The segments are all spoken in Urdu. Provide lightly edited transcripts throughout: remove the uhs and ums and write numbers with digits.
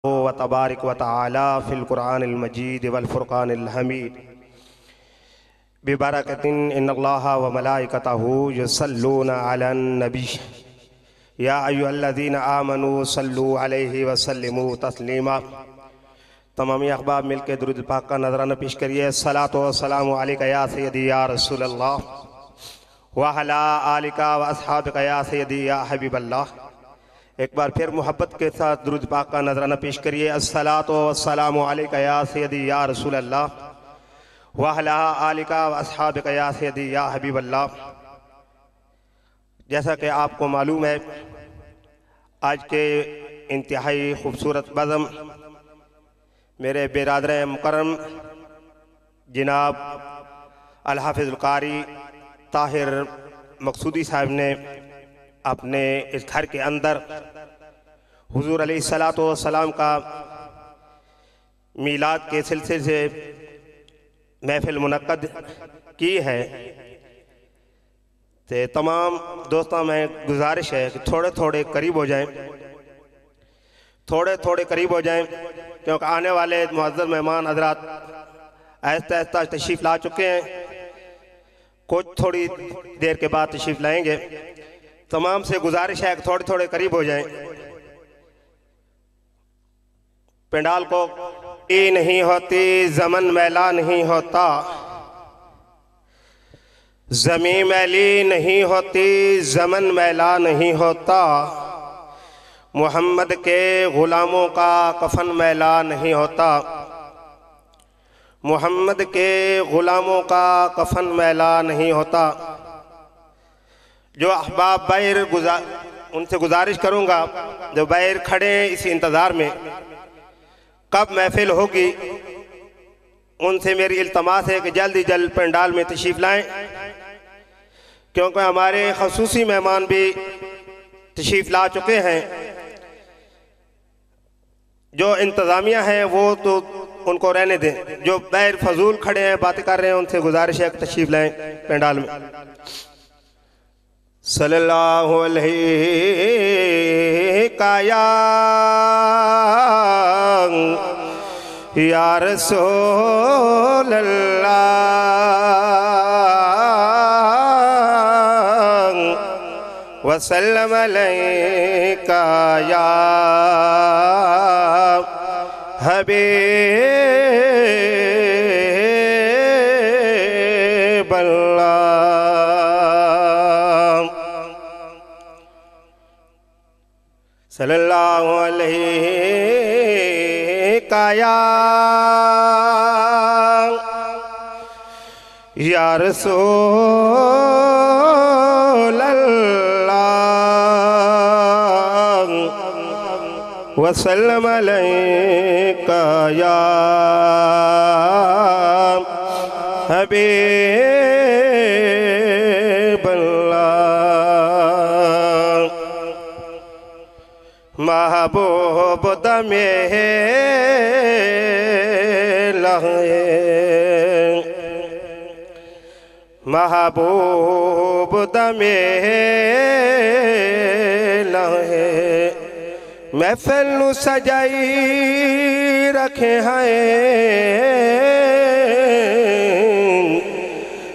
و تبارک و تعالی فی القرآن المجید والفرقان الحمید ببرکت ان اللہ و ملائکتہ یصلون علی النبی یا ایھا الذین آمنوا صلوا علیہ وسلموا تسلیما۔ تمامی احباب مل کے درود پاک کا نذرانہ پیش کریے۔ الصلاۃ والسلام علیک یا سیدی یا رسول اللہ وعلی آلک و اصحابک یا سیدی یا حبیب اللہ۔ ایک بار پھر محبت کے ساتھ درود پاک کا نذرانہ پیش کریے۔ الصلاۃ والسلام علیک یا سیدی یا رسول اللہ وعلی آلک و اصحابک یا سیدی یا حبیب اللہ۔ جیسا کہ آپ کو معلوم ہے، آج کے انتہائی خوبصورت بزم میرے برادر مکرم جناب الحافظ القاری طاہر مقصودی صاحب نے اپنے اس گھر کے اندر حضور علیہ السلام کا میلاد کے سلسلے سے محفل منعقد کی ہے۔ تمام دوستوں میں گزارش ہے کہ تھوڑے تھوڑے قریب ہو جائیں، کیونکہ آنے والے معزز مہمان حضرات آہستہ آہستہ تشریف لا چکے ہیں، کچھ تھوڑی دیر کے بعد تشریف لائیں گے۔ تمام سے گزارش ہے کہ تھوڑے تھوڑے قریب ہو جائیں۔ پنڈال کو نہیں ہوتی زمن میلا نہیں ہوتا، زمین میلی نہیں ہوتی زمن میلا نہیں ہوتا، محمد کے غلاموں کا کفن میلا نہیں ہوتا، محمد کے غلاموں کا کفن میلا نہیں ہوتا۔ جو احباب باہر ان سے گزارش کروں گا جو باہر کھڑے ہیں اسی انتظار میں کب محفل ہوگی، ان سے میری التماس ہے کہ جلدی جلد پنڈال میں تشریف لائیں، کیونکہ ہمارے خصوصی مہمان بھی تشریف لا چکے ہیں۔ جو انتظامیہ ہیں وہ تو ان کو رہنے دیں، جو باہر فضول کھڑے ہیں باتیں کر رہے ہیں ان سے گزارش ہے کہ تشریف لائیں پنڈال میں۔ صلی اللہ علیہ یا رسول اللہ وسلم علیک یا حبیب اللہ۔ صلی اللہ علیہ یا رسول اللہ وسلم علیک یا حبیب اللہ۔ محبوب دمِ لہے، محبوب دمِ لہے، محفل نو سجائی رکھے ہیں،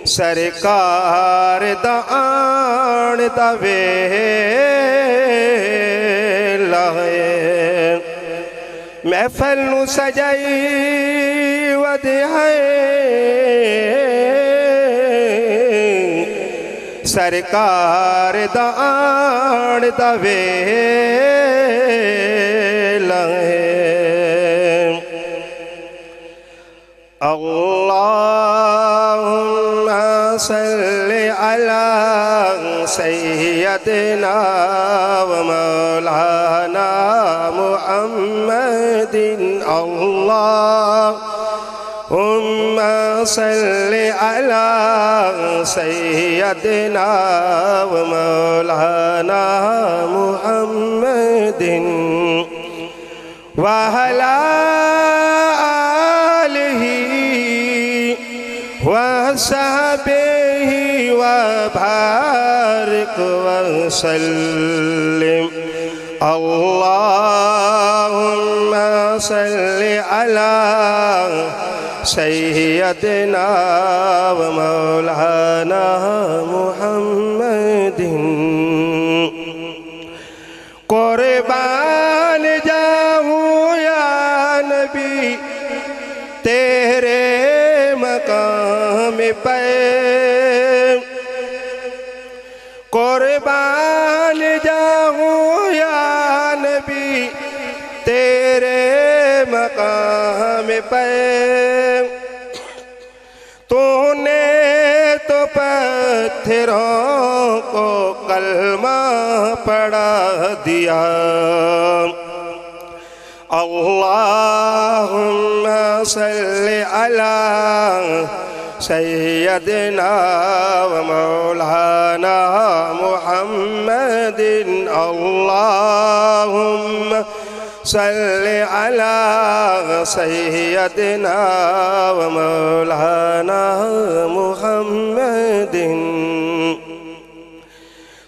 سرکار دا آن دا لہے، محفل نو سجائی ودے ہیں، سرکار دا آن دا لہے۔ اللہم صلی علی سیدنا و مولانا محمد، اللہم صلی علی سیدنا و مولانا محمد وعلی آلہ وصحبہ وبارک وسلم اللہم صلی علی سیدنا و مولانا محمد قربان جاؤں یا نبی تیرے مقام پہ قربان جاؤں یا نبی تیرے مقام پہ تو نے تو پتھروں کو کلمہ پڑھا دیا اللہم صلی علی سیدنا و مولانا محمد اللہم صلی علی سیدنا و مولانا محمد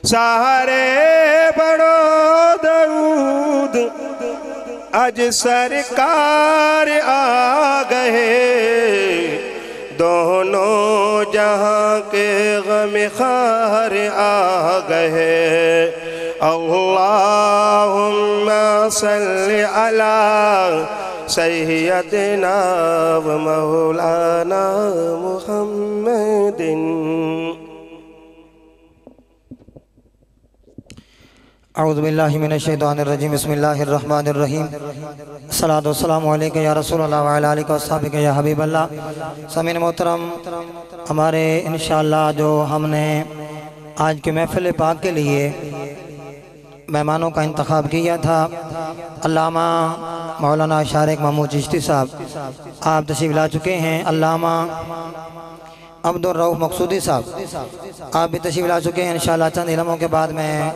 سارے بڑو درود آج سرکار آ گئے دونوں جہاں کے غم خار آ گئے اللہم صلی علی سیدنا و مولانا محمد اعوذ باللہ من الشیطان الرجیم بسم اللہ الرحمن الرحیم الصلاة والسلام علیکہ یا رسول اللہ وعلی آلہ وصحبہ یا حبیب اللہ سامعین محترم ہمارے انشاءاللہ جو ہم نے آج کے محفل پاک کے لیے مہمانوں کا انتخاب کیا تھا علامہ مولانا شارق محمود چشتی صاحب آپ تشریف لا چکے ہیں علامہ عبد الرؤف مقصودی صاحب آپ بھی تشریف لا چکے ہیں انشاءاللہ چند علموں کے بعد میں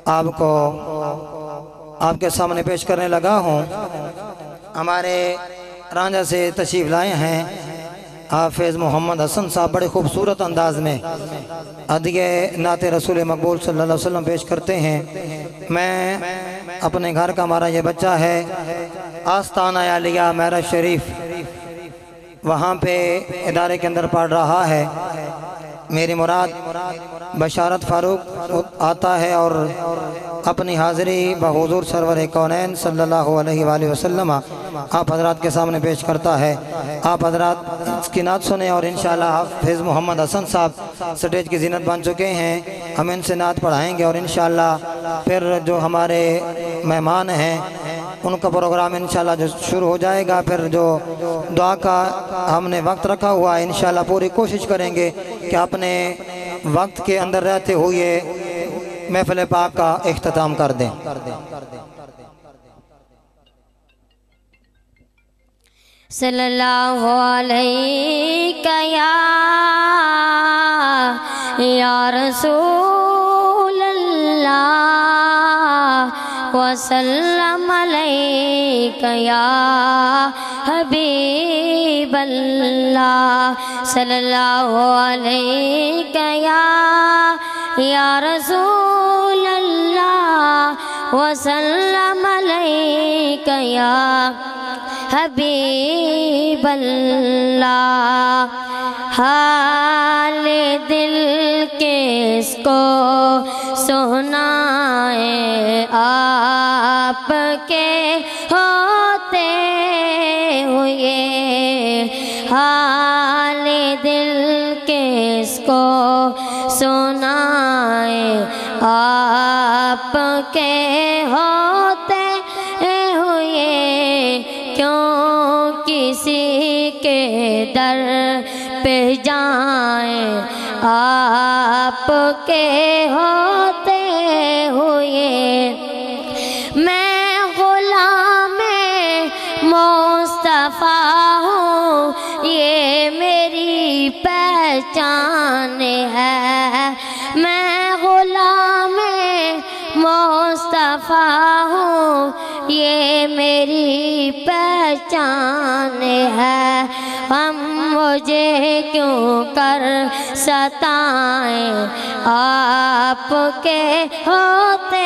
آپ کو آپ کے سامنے پیش کرنے لگا ہوں ہمارے رانجہ سے تشریف لائے ہیں حافظ محمد حسن صاحب بڑے خوبصورت انداز میں ادیہ نعت رسول مقبول صلی اللہ علیہ وسلم پیش کرتے ہیں میں اپنے گھر کا ہمارا یہ بچہ ہے آستانہ عالیہ معراج شریف وہاں پہ ادارے کے اندر پڑھ رہا ہے میری مراد بشارت فاروق آتا ہے اور اپنی حاضری بحضور سرور کونین صلی اللہ علیہ وآلہ وسلم آپ حضرات کے سامنے پیش کرتا ہے آپ حضرات اس کی نعت سنیں اور انشاءاللہ حافظ محمد حسن صاحب سٹیج کی زینت بن چکے ہیں ہم ان سے نعت پڑھائیں گے اور انشاءاللہ پھر جو ہمارے مہمان ہیں ان کا پروگرام انشاءاللہ جو شروع ہو جائے گا پھر جو دعا کا ہم نے وقت رکھا ہوا ہے انشاءاللہ پوری کوشش کریں گے کہ اپنے وقت کے اندر رہتے ہوئے محفل پاک کا اختتام کر دیں صلی اللہ علیہ یا رسول اللہ وسلم علیک یا حبیب اللہ صلی اللہ علیک یا رسول اللہ وسلم علیک یا حبیب اللہ حال دل کس کو سنائے آپ کے ہوتے ہوئے حال دل کس کو سنائے آپ کے ہوتے ہوئے کیوں کسی کے در پہ جائیں آپ کے ہوتے ہوئے میں غلام مصطفیٰ ہوں یہ میری پہچان ہے میں غلام مصطفیٰ ہوں یہ میری پہچان ہے ہم مجھے کیوں کر ستائیں آپ کے ہوتے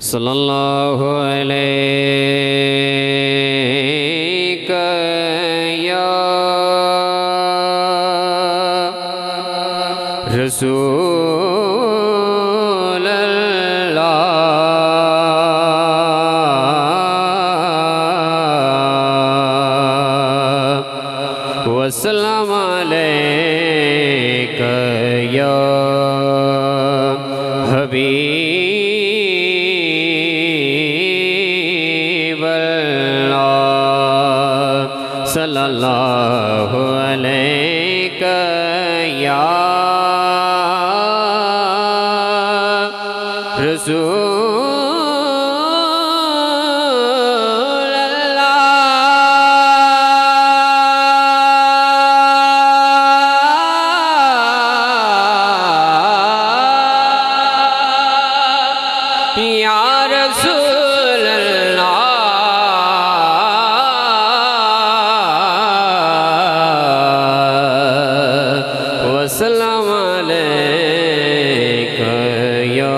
صلی اللہ علیہ یا رسول اللہ وسلم علیک یا حبیب اللہ صلی اللہ علیہ یا رسول اللہ یا رسول اللہ وسلم علیک یا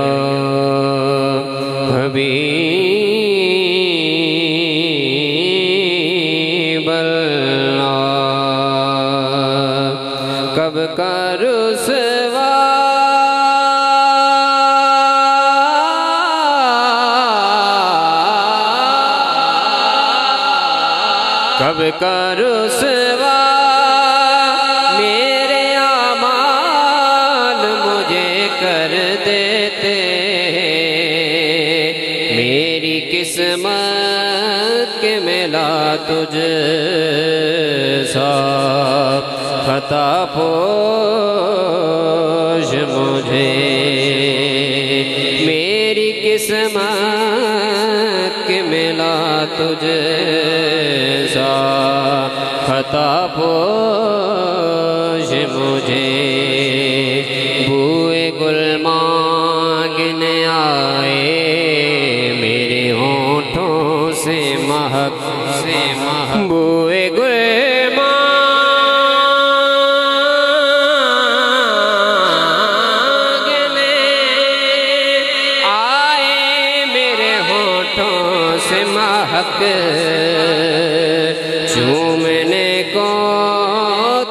حبیب اللہ کب کا رسوا کب کا رسوا میرے اعمال مجھے کر دیتے میری قسمت کے ملا تجھ سا خطا پوش مجھے میری قسمت کے ملا تجھ سا خطا پوش مجھے بوئے گل مانگنے آئے میرے ہونٹوں سے مہک بوئے گل مانگنے آئے میرے ہونٹوں سے مہک چومنے کو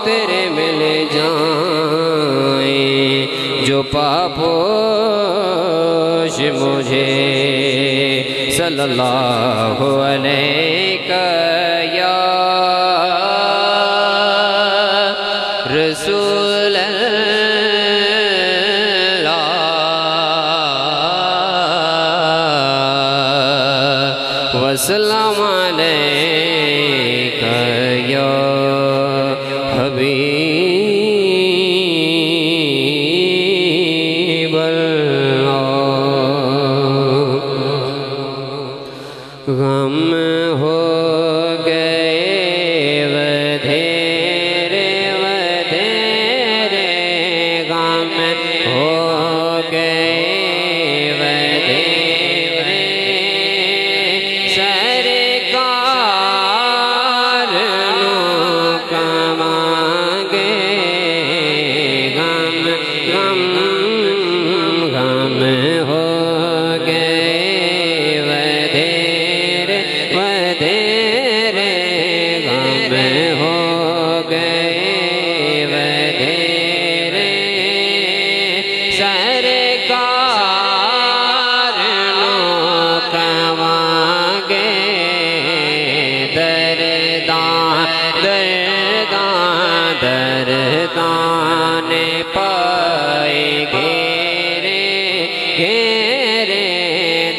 تیرے مل جائیں جو پاپوش مجھے صلی اللہ علیہ یا رسول اللہ وسلم علیک یا حبیب اللہ غم ہو گئے ودھیرے ودھیرے غم ہو گئے ودھیرے سرکار نو کمانگے غم غم غم ہو گئے ودھیرے ودھیرے غم ہو گئے ودھیرے سرکار نو کمانگے درداں درداں درداں پائے گھیرے گھیرے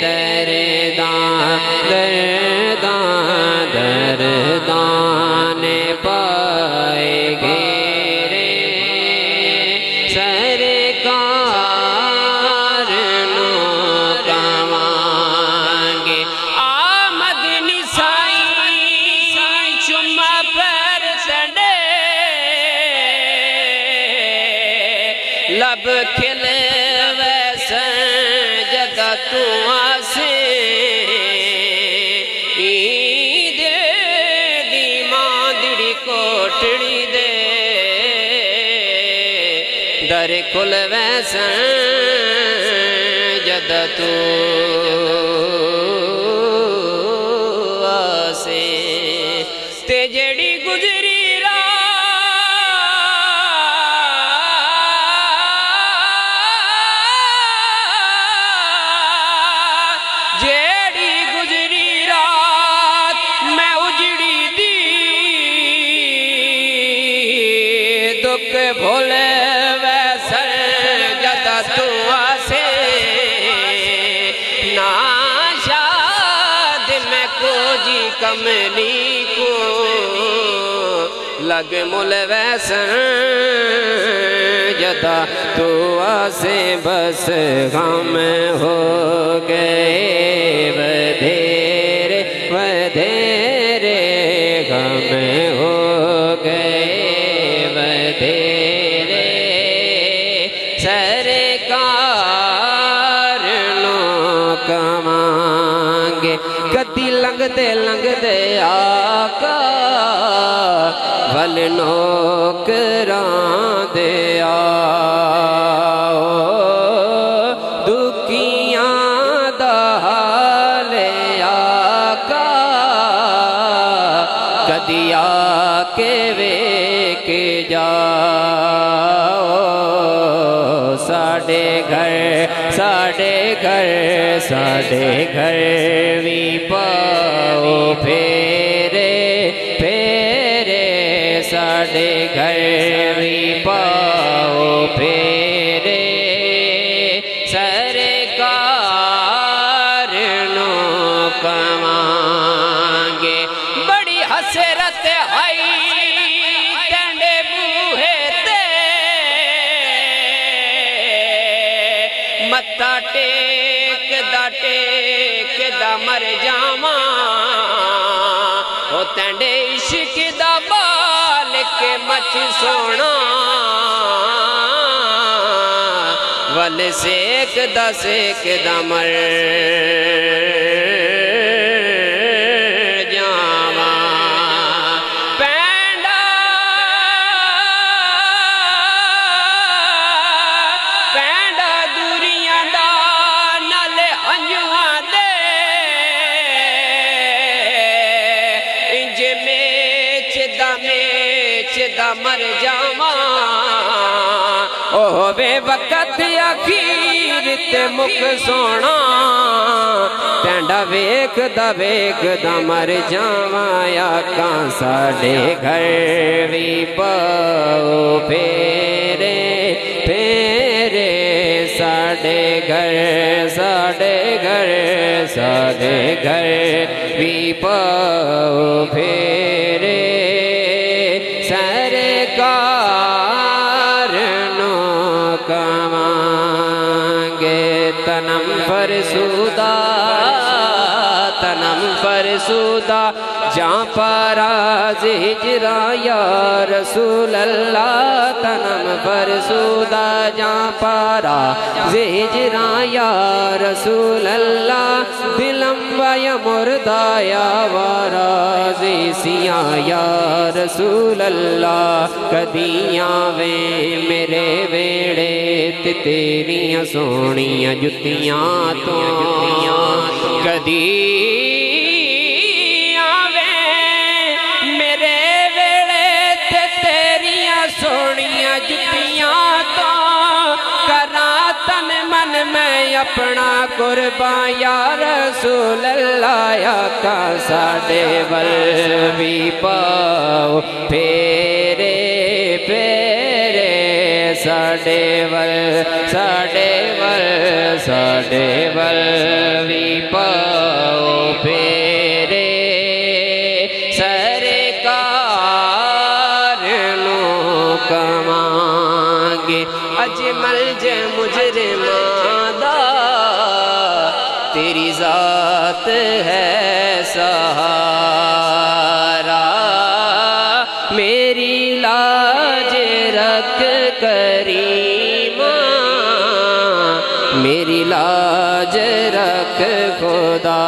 درداں درداں درداں پائے گھیرے سرکار نو کمانگے آمد نسائی چما پر سڑے لب کھلے ویسے جگہ تو آسے دے دی ماندڑی کوٹڑی دے در کھل ویسے جد تو آسے تے جڑی گزری بھولے ویسر جدا تو آسے نا شاد میں کو جی کملی کو لگ مل ویسر جدا تو آسے بس غم ہو گئے ودھیرے ودھیرے غم ہو گئے سرکار نو کمانگے کدی لنگ دے آقا ول نوکران دے آؤ دکھیاں دا حال آقا کدی آکے ویکھ جاؤ ساڑے گھر وی پاؤ پھیرے پھیرے ساڑے گھر وی پاؤ پھیرے سرکار نو کمانگے بڑی حسرت آئی ٹنڈے بوہے تے متھا ٹیک دا مر جاواں او تینڈے عشق دا بال کے مچ سونا ول سیک دا مر جاواں پینڈا دوریاں دا نال ہنجواں دے انج میچ دا مر جاواں او بے وقت اخیر تے مک سونا ٹینڈا ویکھ دا مر جاواں آقا ساڈے گھر وی پاؤ پھیرے پھیرے ساڈے گھر وی پاؤ پھیرے سرکار نو کمانگے تنم فرسودہ جہاں پاراز ہجرا یا رسول اللہ تنم فرسودہ جہاں پاراز ہجرا یا رسول اللہ دلم ویا مردہ یا وارازی سیاں یا رسول اللہ کدیاں وے میرے ویڑے تے تیریاں سونیاں جتیاں تو کدی سونیاں جتیاں تو کرا تن من میں اپنا قربان یا رسول اللہ آقا ساڈے ول وی پاؤ پھیرے پھیرے ساڈے ول وی پاؤ پھیرے کمانگے اجمل جے مجرمان دا تیری ذات ہے سہارا میری لاج رکھ کریمہ میری لاج رکھ خدا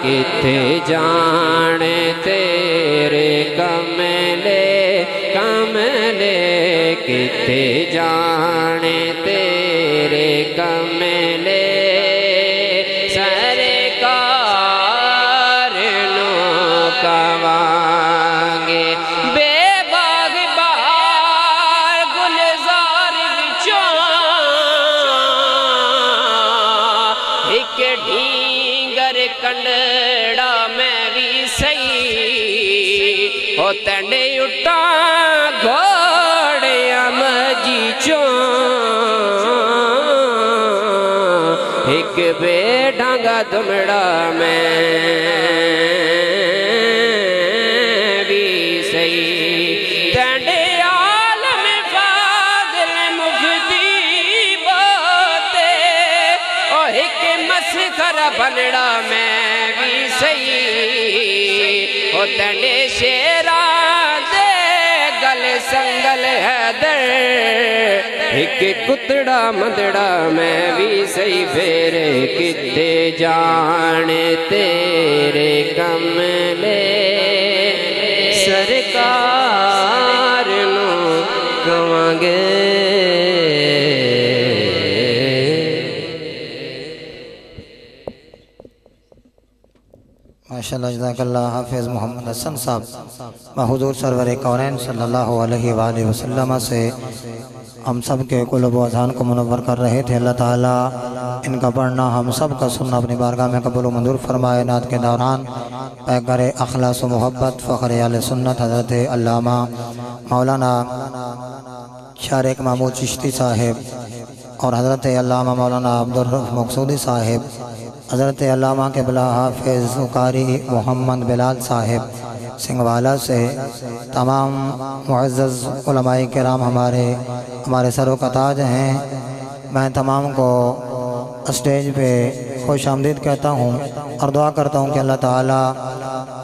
کتے جان تیرے کملے کتے جانے تیرے کملے سرکار نو کوانگے بے باغ بہار گلزار وچوں ایک ڈھینگر کنڈڑا میں بھی سہی او تینڈے اٹھا گھوڑے مجی چون ایک بے ڈھانگا دمڑا میں بھی سہی تینڈے عالم فاضل مفتی باتے او ایک مسخر بنڑا میں بھی سہی او تینڈے شیران دے گل سنگل حیدر ایک کتڑا مندڑا میں بھی سہی پھیرے کتے جانے تیرے کملے سرکار نو کوانگے ماشاءاللہ جزاک اللہ حافظ محمد حسن صاحب حضور سرور کونین صلی اللہ علیہ وآلہ وسلم سے ہم سب کے قلوب و اذہان کو منور کر رہے تھے۔ اللہ تعالیٰ ان کا پڑھنا ہم سب کا سننا اپنی بارگاہ میں قبول و منظور فرمائے۔ نعت کے دوران پیغمبر اخلاص و محبت فخر اہل سنت حضرت علامہ مولانا شارق محمود چشتی صاحب اور حضرت علامہ مولانا عبدالرف مقصودی صاحب، حضرت علامہ قبلہ حافظ قاری محمد بلال صاحب سنگوالا سے تمام معزز علماء کرام ہمارے سروں کا تاج ہیں۔ میں تمام کو اسٹیج پہ خوش آمدید کہتا ہوں اور دعا کرتا ہوں کہ اللہ تعالی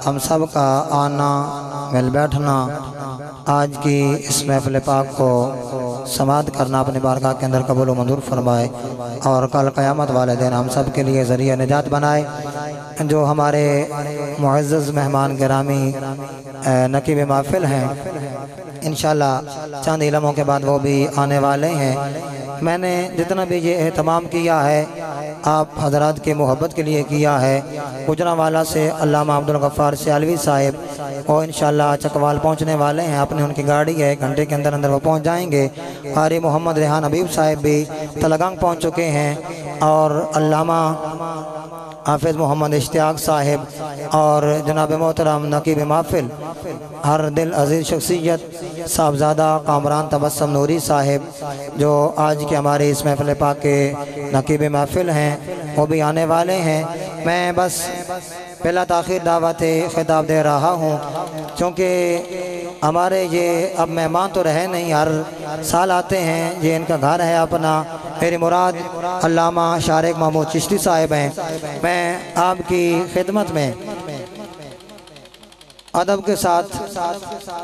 ہم سب کا آنا مل بیٹھنا آج کی اس محفل پاک کو سماعت کرنا اپنی بارگاہ کے اندر قبول و منظور فرمائے اور کل قیامت والے دن ہم سب کے لیے ذریعہ نجات بنائے۔ جو ہمارے معزز مہمان گرامی نقیب محفل ہیں انشاءاللہ چند علموں کے بعد وہ بھی آنے والے ہیں۔ میں نے جتنا بھی یہ اہتمام کیا ہے آپ حضرات کے محبت کے لیے کیا ہے۔ گجرانوالہ سے علامہ عبدالغفار سیالوی صاحب وہ انشاءاللہ چکوال پہنچنے والے ہیں، اپنے ان کی گاڑی ہے، گھنٹے کے اندر وہ پہنچ جائیں گے۔ قاری محمد ریحان حبیب صاحب بھی تلگنگ پہنچ چکے ہیں اور علامہ حافظ محمد اشتیاق صاحب اور جناب محترم نقیب محفل ہر دل عزیز شخصیت صاحبزادہ کامران تبسم نوری صاحب جو آج کے ہمارے اس محفل پاک کے نقیب محفل ہیں وہ بھی آنے والے ہیں۔ میں بس پہلا تاخیر دعوت خطاب دے رہا ہوں کیونکہ ہمارے یہ اب مہمان تو رہے نہیں، ہر سال آتے ہیں، یہ ان کا گھر ہے اپنا۔ میری مراد علامہ شارق محمود چشتی صاحب ہیں۔ میں آپ کی خدمت میں ادب کے ساتھ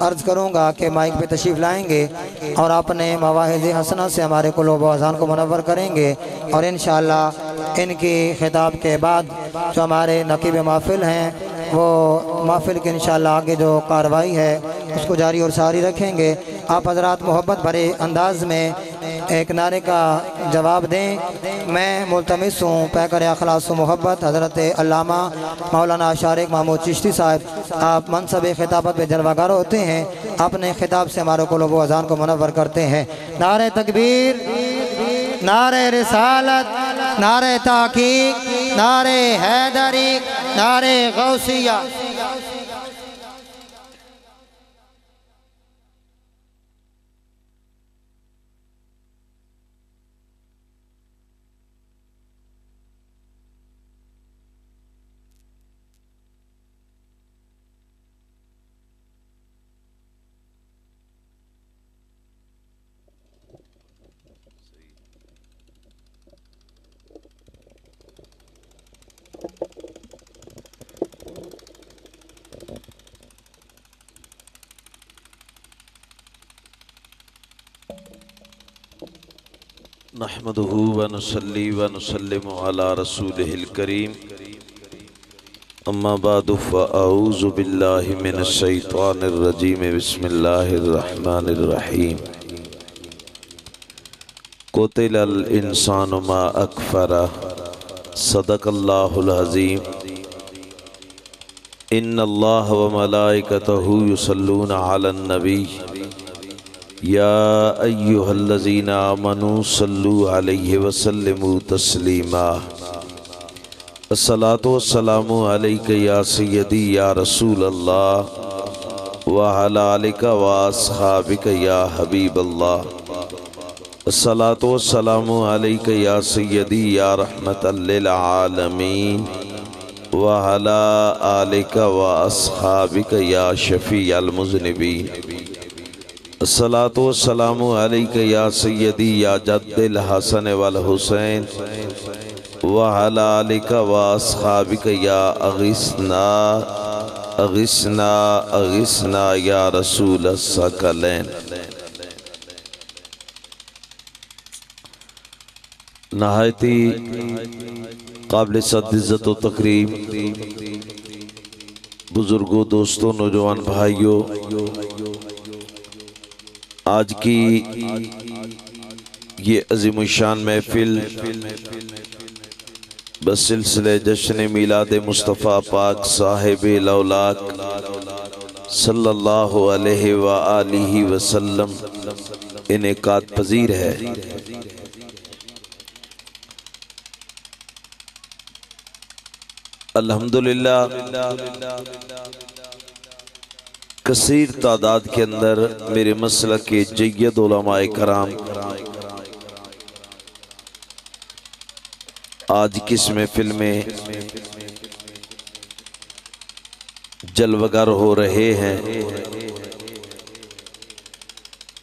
عرض کروں گا کہ مائک پہ تشریف لائیں گے اور اپنے مواہب حسنہ سے ہمارے قلوب و اذہان کو منور کریں گے اور انشاءاللہ ان کی خطاب کے بعد جو ہمارے نقیب محفل ہیں وہ محفل کے انشاءاللہ آگے جو کاروائی ہے اس کو جاری اور ساری رکھیں گے۔ آپ حضرات محبت بھرے انداز میں ایک نعرے کا جواب دیں۔ میں ملتمس ہوں پیکر اخلاص و محبت حضرت علامہ مولانا شارق محمود چشتی صاحب، آپ منصب خطابت پہ جلوہ گر ہوتے ہیں، اپنے خطاب سے ہمارے قلوب و اذہان کو منور کرتے ہیں۔ نعرہ تکبیر، نعرہ رسالت، نعرہ تحقیق، نعرہ حیدری، نعرہ غوثیہ۔ نحمده ونصلي ونسلم على رسوله الكريم اما بعد فاعوذ باللہ من الشیطان الرجیم بسم اللہ الرحمن الرحیم قتل الانسان ما اکفرہ صدق اللہ العظیم ان اللہ وملائکتہ یصلون علی النبی یا ایہا الذین آمنوا صلوا علیہ وسلموا تسلیما الصلاۃ والسلام علیک یا سیدی یا رسول اللہ وعلی آلک واصحابک یا حبیب اللہ الصلاۃ والسلام علیک یا سیدی یا رحمت للعالمین وعلی آلک واصحابک یا شفیع المذنبین الصلاۃ والسلام علیک یا سیدی یا جد الحسن والحسین وعلی آلک واصحابک یا اغثنا اغثنا اغثنا یا رسول الثقلین نہایتی قابل صد عزت و تکریم بزرگوں، دوستوں، نوجوان بھائیوں، آج کی یہ عظیم الشان محفل بسلسلہ جشن میلاد مصطفیٰ پاک صاحب الاولاق صلی اللہ علیہ وآلہ وسلم انعقاد پذیر ہے۔ الحمدللہ کثیر تعداد کے اندر میرے مسلک کے جید علماء کرام آج کس محفل میں جلوگر ہو رہے ہیں۔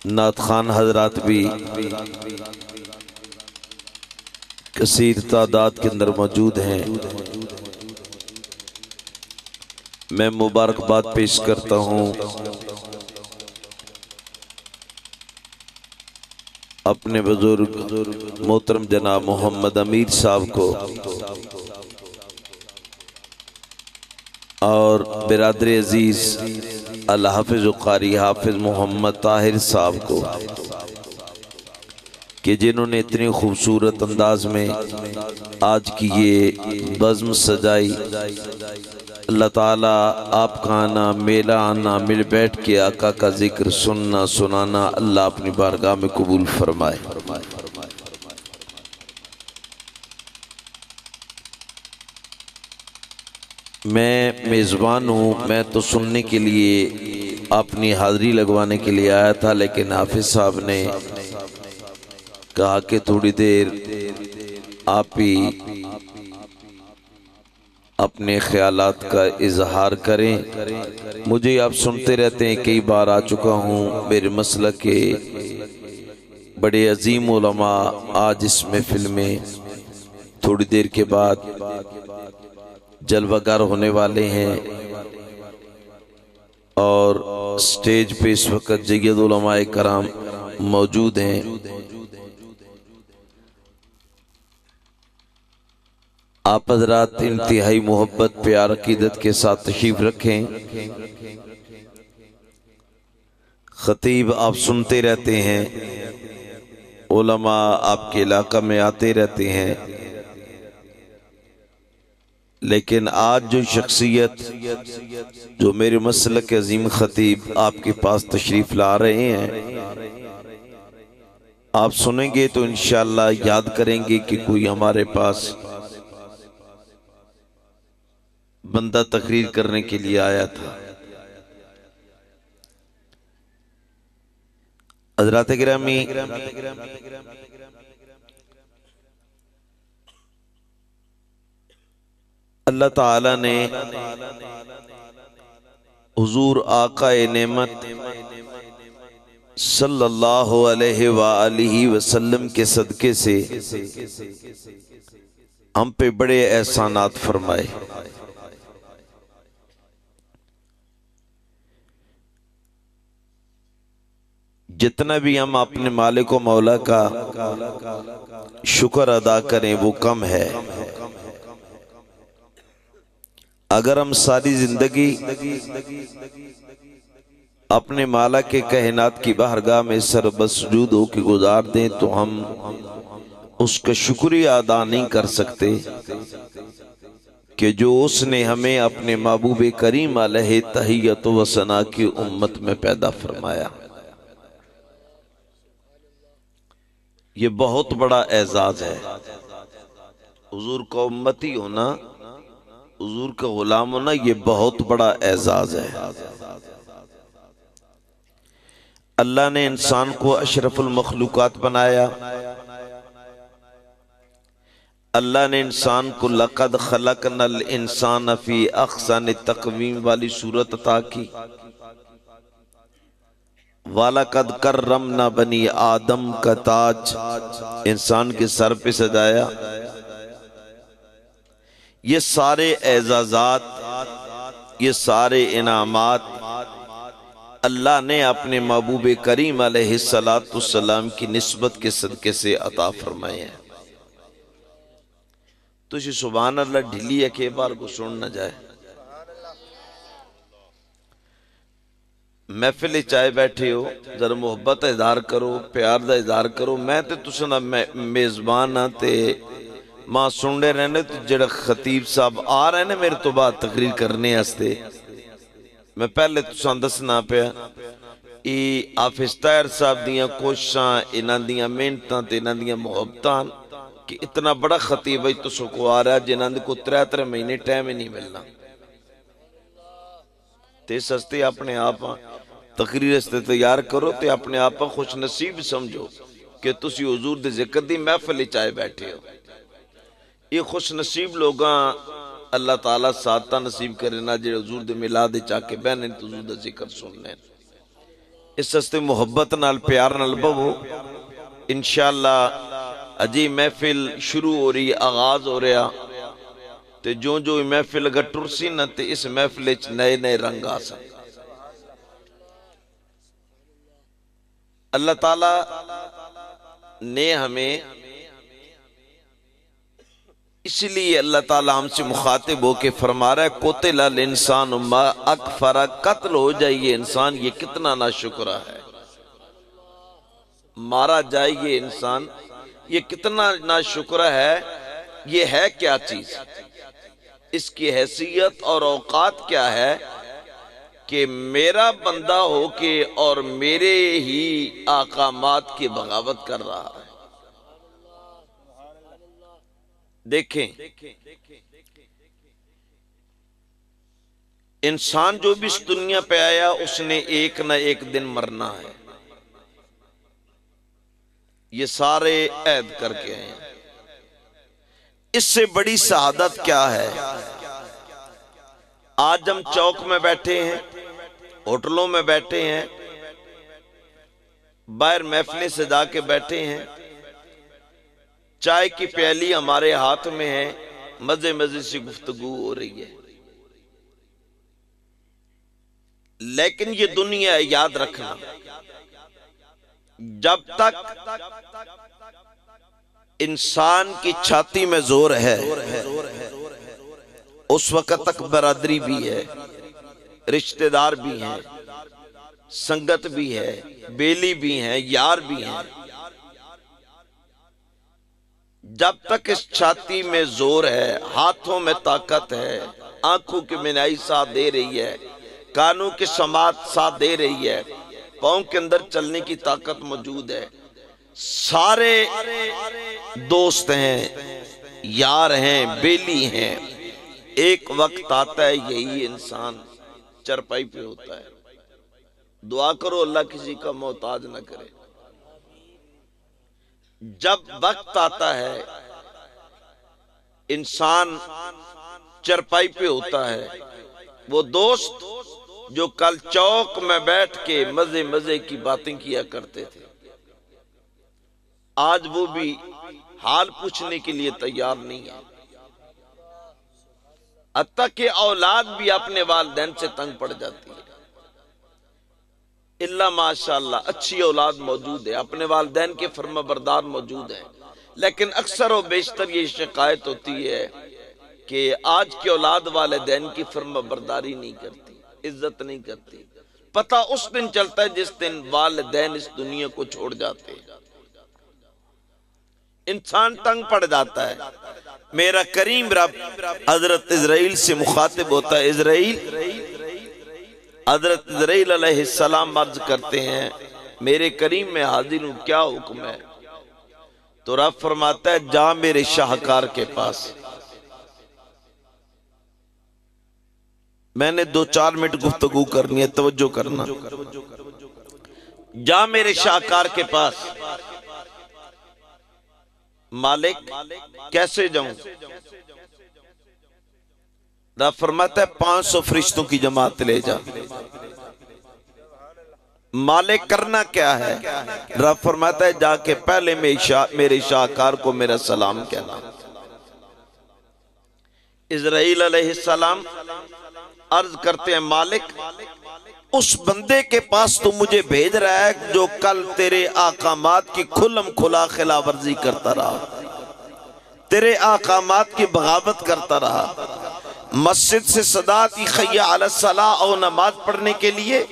نعت خوان حضرات بھی کثیر تعداد کے اندر موجود ہیں۔ میں مبارکباد پیش کرتا ہوں اپنے بزرگ محترم جناب محمد امیر صاحب کو اور برادر عزیز الحافظ و قاری حافظ محمد طاہر صاحب کو کہ جنہوں نے اتنی خوبصورت انداز میں آج کی یہ بزم سجائی۔ اللہ تعالیٰ آپ کا آنا، میلا آنا، مل بیٹھ کے آقا کا ذکر سننا سنانا اللہ اپنی بارگاہ میں قبول فرمائے۔ میں میزبان ہوں، میں تو سننے کے لیے اپنی حاضری لگوانے کے لیے آیا تھا، لیکن حافظ صاحب نے کہا کہ تھوڑی دیر آپ ہی اپنے خیالات کا اظہار کریں۔ مجھے آپ سنتے رہتے ہیں، کئی بار آ چکا ہوں۔ میرے مسلک کے بڑے عظیم علماء آج اس محفل میں تھوڑی دیر کے بعد جلوگر ہونے والے ہیں، اور سٹیج پہ اس وقت جید علماء کرام موجود ہیں۔ آپ حضرات انتہائی محبت، پیار، عقیدت کے ساتھ تشریف رکھیں۔ خطیب آپ سنتے رہتے ہیں، علماء آپ کے علاقہ میں آتے رہتے ہیں، لیکن آج جو شخصیت، جو میرے مسلک کے عظیم خطیب آپ کے پاس تشریف لا رہے ہیں، آپ سنیں گے تو انشاءاللہ یاد کریں گے کہ کوئی ہمارے پاس بندہ تقریر کرنے کے لیے آیا تھا۔ حضرات گرامی، اللہ تعالیٰ نے حضور آقا نعمت صلی اللہ علیہ وآلہ وسلم کے صدقے سے ہم پہ بڑے احسانات فرمائے۔ جتنا بھی ہم اپنے مالک و مولا کا شکر ادا کریں وہ کم ہے۔ اگر ہم ساری زندگی اپنے مالا کے کائنات کی بارگاہ میں سر بسجود ہو کے گزار دیں تو ہم اس کا شکریہ ادا نہیں کر سکتے کہ جو اس نے ہمیں اپنے محبوب کریم علیہ تحیت و ثنا کی امت میں پیدا فرمایا۔ یہ بہت بڑا اعزاز ہے۔ حضور کا امتی ہونا، حضور کا غلام ہونا، یہ بہت بڑا اعزاز ہے۔ اللہ نے انسان کو اشرف المخلوقات بنایا۔ اللہ نے انسان کو لقد خلقنا الانسان فی احسن تقویم والی صورت عطا کی۔ وَلَقَدْ كَرَّمْنَا بنی آدم کا تاج انسان کے سر پہ سجایا۔ یہ سارے اعزازات، یہ سارے انعامات اللہ نے اپنے محبوب کریم علیہ السلام کی نسبت کے صدقے سے عطا فرمائے ہیں۔ تو یہ سبحان اللہ ڈھلی ہے کہ بار کو سن نہ جائے۔ محفل چائے بیٹھے ہو، ذرا محبت کا اظہار کرو، پیار کا اظہار کرو۔ میں تے تساں دا میزبان ہاں تے ماں سننے رہنے، تو جڑا خطیب صاحب آ رہے ہیں میرے تو بعد تقریر کرنے ہستے، میں پہلے تساں دسنا پیا حافظ طاہر صاحب دیاں کوششاں، انہاں دیاں محنتاں تے انہاں دیاں محبتاں کہ اتنا بڑا خطیب ہے تساں کو آ رہا ہے جنہاں کو 3 مہینے ٹائم ہی نہیں ملنا۔ تے سستے اپنے آپ تقریر استے تیار کرو تے اپنے آپ خوش نصیب سمجھو کہ تسی حضور دے ذکر دی محفل چائے بیٹھے ہو۔ یہ خوش نصیب لوگاں اللہ تعالیٰ ساتھا نصیب کرنا جے حضور دے میلاد چاہ کے بہنے تو حضور دے ذکر سن لیں۔ اس سستے محبت نال پیار نال بہو۔ انشاءاللہ اجی محفل شروع ہو رہی، آغاز ہو رہا تے جو محفل اگر ٹرسی نہ تے اس محفل نئے نئے رنگ آ سکتے۔ اللہ تعالیٰ نے ہمیں اس لیے اللہ تعالیٰ ہم سے مخاطب ہو کے فرما رہا ہے قتل الانسان ما اکفر، قتل ہو جائیے انسان یہ کتنا ناشکرہ ہے، مارا جائیے انسان یہ کتنا ناشکرہ ہے۔ یہ ہے کیا چیز، اس کی حیثیت اور اوقات کیا ہے کہ میرا بندہ ہو کے اور میرے ہی احکامات کی بغاوت کر رہا ہے۔ دیکھیں انسان جو بھی اس دنیا پہ آیا اس نے ایک نہ ایک دن مرنا ہے، یہ سارے عہد کر کے ہیں۔ اس سے بڑی سعادت کیا ہے؟ آج ہم چوک میں بیٹھے ہیں، ہوٹلوں میں بیٹھے ہیں، باہر محفلیں سجا کے بیٹھے ہیں، چائے کی پیالی ہمارے ہاتھ میں ہے، مزے مزے سے گفتگو ہو رہی ہے۔ لیکن یہ دنیا یاد رکھنا، جب تک انسان کی چھاتی میں زور ہے اس وقت تک برادری بھی ہے، رشتہ دار بھی ہیں، سنگت بھی ہے، بیلی بھی ہیں، یار بھی ہیں۔ جب تک اس چھاتی میں زور ہے، ہاتھوں میں طاقت ہے، آنکھوں کی بینائی ساتھ دے رہی ہے، کانوں کی سماعت ساتھ دے رہی ہے، پاؤں کے اندر چلنے کی طاقت موجود ہے، سارے دوست ہیں، یار ہیں، بیلی ہیں، ایک وقت آتا ہے یہی انسان چرپائی پہ ہوتا ہے۔ دعا کرو اللہ کسی کا محتاج نہ کرے۔ جب وقت آتا ہے انسان چرپائی پہ ہوتا ہے، وہ دوست جو کل چوک میں بیٹھ کے مزے مزے کی باتیں کیا کرتے تھے، آج وہ بھی حال پوچھنے کے لیے تیار نہیں ہے۔ حتیٰ کہ اولاد بھی اپنے والدین سے تنگ پڑ جاتی ہے۔ اللہ ماشاءاللہ اچھی اولاد موجود ہے، اپنے والدین کے فرما بردار موجود ہیں، لیکن اکثر و بیشتر یہ شکایت ہوتی ہے کہ آج کی اولاد والدین کی فرما برداری نہیں کرتی، عزت نہیں کرتی۔ پتہ اس دن چلتا ہے جس دن والدین اس دنیا کو چھوڑ جاتے ہیں، انسان تنگ پڑ جاتا ہے۔ میرا کریم رب حضرت اسرائیل سے مخاطب ہوتا ہے، اسرائیل، حضرت اسرائیل علیہ السلام عرض کرتے ہیں میرے کریم میں حاضر ہوں، کیا حکم ہے؟ تو رب فرماتا ہے جا میرے شاہکار کے پاس۔ میں نے 2-4 منٹ گفتگو کرنی ہے، توجہ کرنا۔ جا میرے شاہکار کے پاس۔ مالک کیسے جاؤں؟ رب فرماتا ہے 500 فرشتوں کی جماعت لے جا۔ مالک کرنا کیا ہے؟ رب فرماتا ہے جا کے پہلے میرے شاہکار کو میرا سلام کہنا۔ اسرائیل علیہ السلام عرض کرتے ہیں مالک اس بندے کے پاس تو مجھے بھیج رہا ہے جو کل تیرے احکامات کی کھلم کھلا خلاف ورزی کرتا رہا، تیرے احکامات کی بغاوت کرتا رہا، مسجد سے صدا کی حی علی الصلاۃ اور نماز پڑھنے کے لیے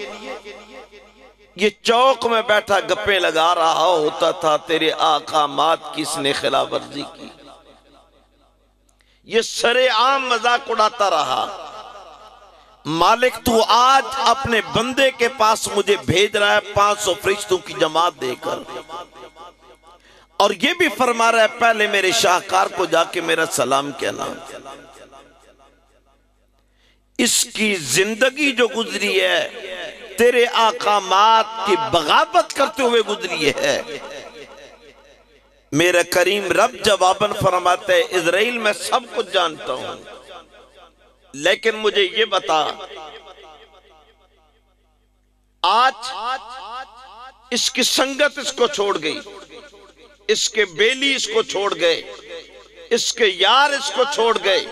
یہ چوک میں بیٹھا گپیں لگا رہا ہوتا تھا، تیرے احکامات کی اس نے خلاف ورزی کی، یہ سرے عام مذاق اڑاتا رہا۔ مالک تو آج اپنے بندے کے پاس مجھے بھیج رہا ہے 500 فرشتوں کی جماعت دے کر، اور یہ بھی فرما رہا ہے پہلے میرے شاہکار کو جا کے میرا سلام کہنا۔ اس کی زندگی جو گزری ہے تیرے احکامات کی بغاوت کرتے ہوئے گزری ہے۔ میرا کریم رب جواباً فرماتا ہے اسرائیل میں سب کچھ جانتا ہوں، لیکن مجھے یہ بتا آج اس کی سنگت اس کو چھوڑ گئی، اس کے بیلی اس کو چھوڑ گئے، اس کے یار اس کو چھوڑ گئے،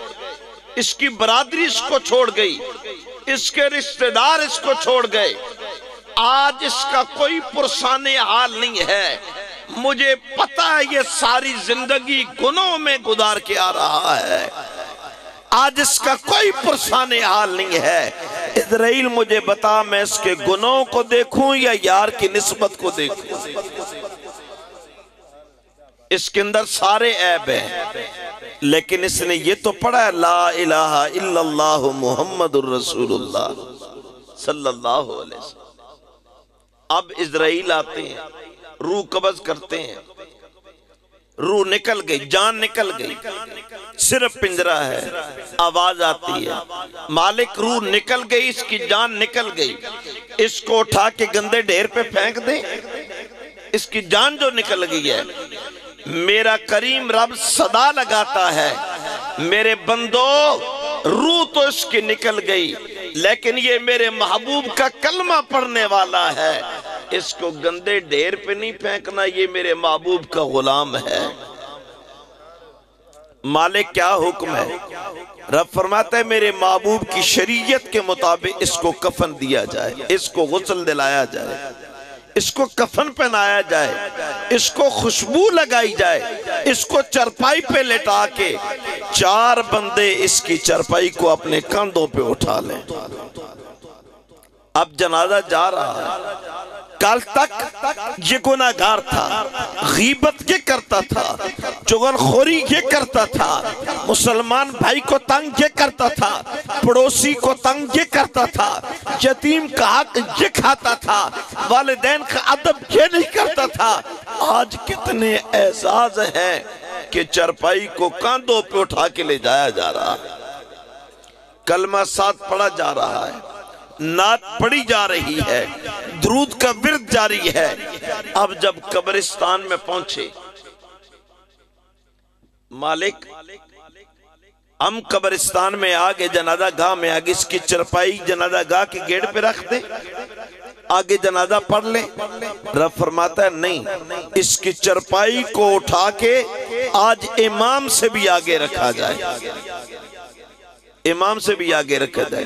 اس کی برادری اس کو چھوڑ گئی، اس کے رشتہ دار اس کو چھوڑ گئے، آج اس کا کوئی پرسان حال نہیں ہے۔ مجھے پتا ہے یہ ساری زندگی گناہوں میں گزار کے آ رہا ہے، آج اس کا کوئی پرسان حال نہیں ہے۔ اسرائیل مجھے بتا میں اس کے گناہوں کو دیکھوں یا یار کی نسبت کو دیکھوں؟ اس کے اندر سارے عیب ہیں، لیکن اس نے یہ تو پڑھا ہے لا الہ الا اللہ محمد الرسول اللہ صلی اللہ علیہ وسلم۔ اب اسرائیل آتے ہیں، روح قبض کرتے ہیں، روح نکل گئی، جان نکل گئی، صرف پنجرہ ہے، آواز آتی ہے مالک روح نکل گئی، اس کی جان نکل گئی، اس کو اٹھا کے گندے ڈھیر پہ پھینک دیں، اس کی جان جو نکل گئی ہے۔ میرا کریم رب صدا لگاتا ہے میرے بندو روح تو اس کی نکل گئی، لیکن یہ میرے محبوب کا کلمہ پڑھنے والا ہے، اس کو گندے ڈھیر پہ نہیں پھینکنا، یہ میرے محبوب کا غلام ہے۔ مالک کیا حکم ہے؟ رب فرماتا ہے میرے محبوب کی شریعت کے مطابق اس کو کفن دیا جائے، اس کو غسل دلایا جائے، اس کو کفن پہنایا جائے، اس کو خوشبو لگائی جائے، اس کو چرپائی پہ لٹا کے 4 بندے اس کی چرپائی کو اپنے کندھوں پہ اٹھا لیں۔ اب جنازہ جا رہا ہے، کل تک یہ گناہگار تھا، غیبت یہ کرتا تھا، چغل خوری یہ کرتا تھا، مسلمان بھائی کو تنگ یہ کرتا تھا، پڑوسی کو تنگ یہ کرتا تھا، یتیم کا حق یہ کھاتا تھا، والدین کا ادب یہ نہیں کرتا تھا۔ آج کتنے اعزاز ہیں کہ چرپائی کو کاندھوں پہ اٹھا کے لے جایا جا رہا ہے، کلمہ ساتھ پڑھا جا رہا ہے، نعت پڑھی جا رہی ہے، درود کا ورد جاری ہے۔ اب جب قبرستان میں پہنچے مالک ہم قبرستان میں آگے جنازہ گاہ میں آگے اس کی چرپائی جنازہ گاہ کی گیٹ پہ رکھ دیں، آگے جنازہ پڑھ لیں؟ رب فرماتا ہے نہیں، اس کی چرپائی کو اٹھا کے آج امام سے بھی آگے رکھا جائے، امام سے بھی آگے رکھا جائے۔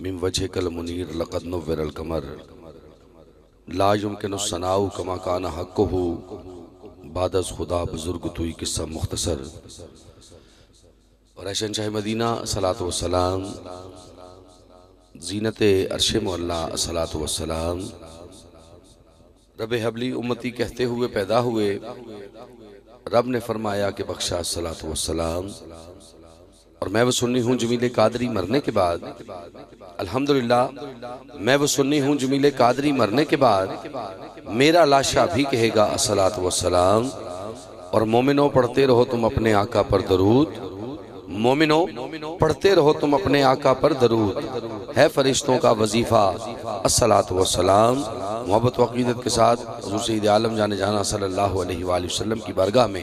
من وجهك المنیر لقد نور القمر لا يمكن الثناء كما كان حقه بعد از خدا بزرگ توئی قصہ مختصر۔ اور اے شہنشاہ مدینہ صلاۃ والسلام، زینت عرش معلا صلاۃ والسلام، رب حبلی امتی کہتے ہوئے پیدا ہوئے، رب نے فرمایا کہ بخشا صلاۃ والسلام۔ اور میں وہ سنی ہوں جمیل قادری مرنے کے بعد، الحمدللہ میں وہ سنی ہوں جمیل قادری مرنے کے بعد میرا لاشا بھی کہے گا الصلاۃ والسلام۔ اور مومنوں پڑھتے رہو تم اپنے آقا پر درود، مومنوں پڑھتے رہو تم اپنے آقا پر درود، ہے فرشتوں کا وظیفہ الصلاۃ والسلام۔ محبت و عقیدت کے ساتھ حضور سید عالم جانے جانا صلی اللہ علیہ وآلہ وسلم کی بارگاہ میں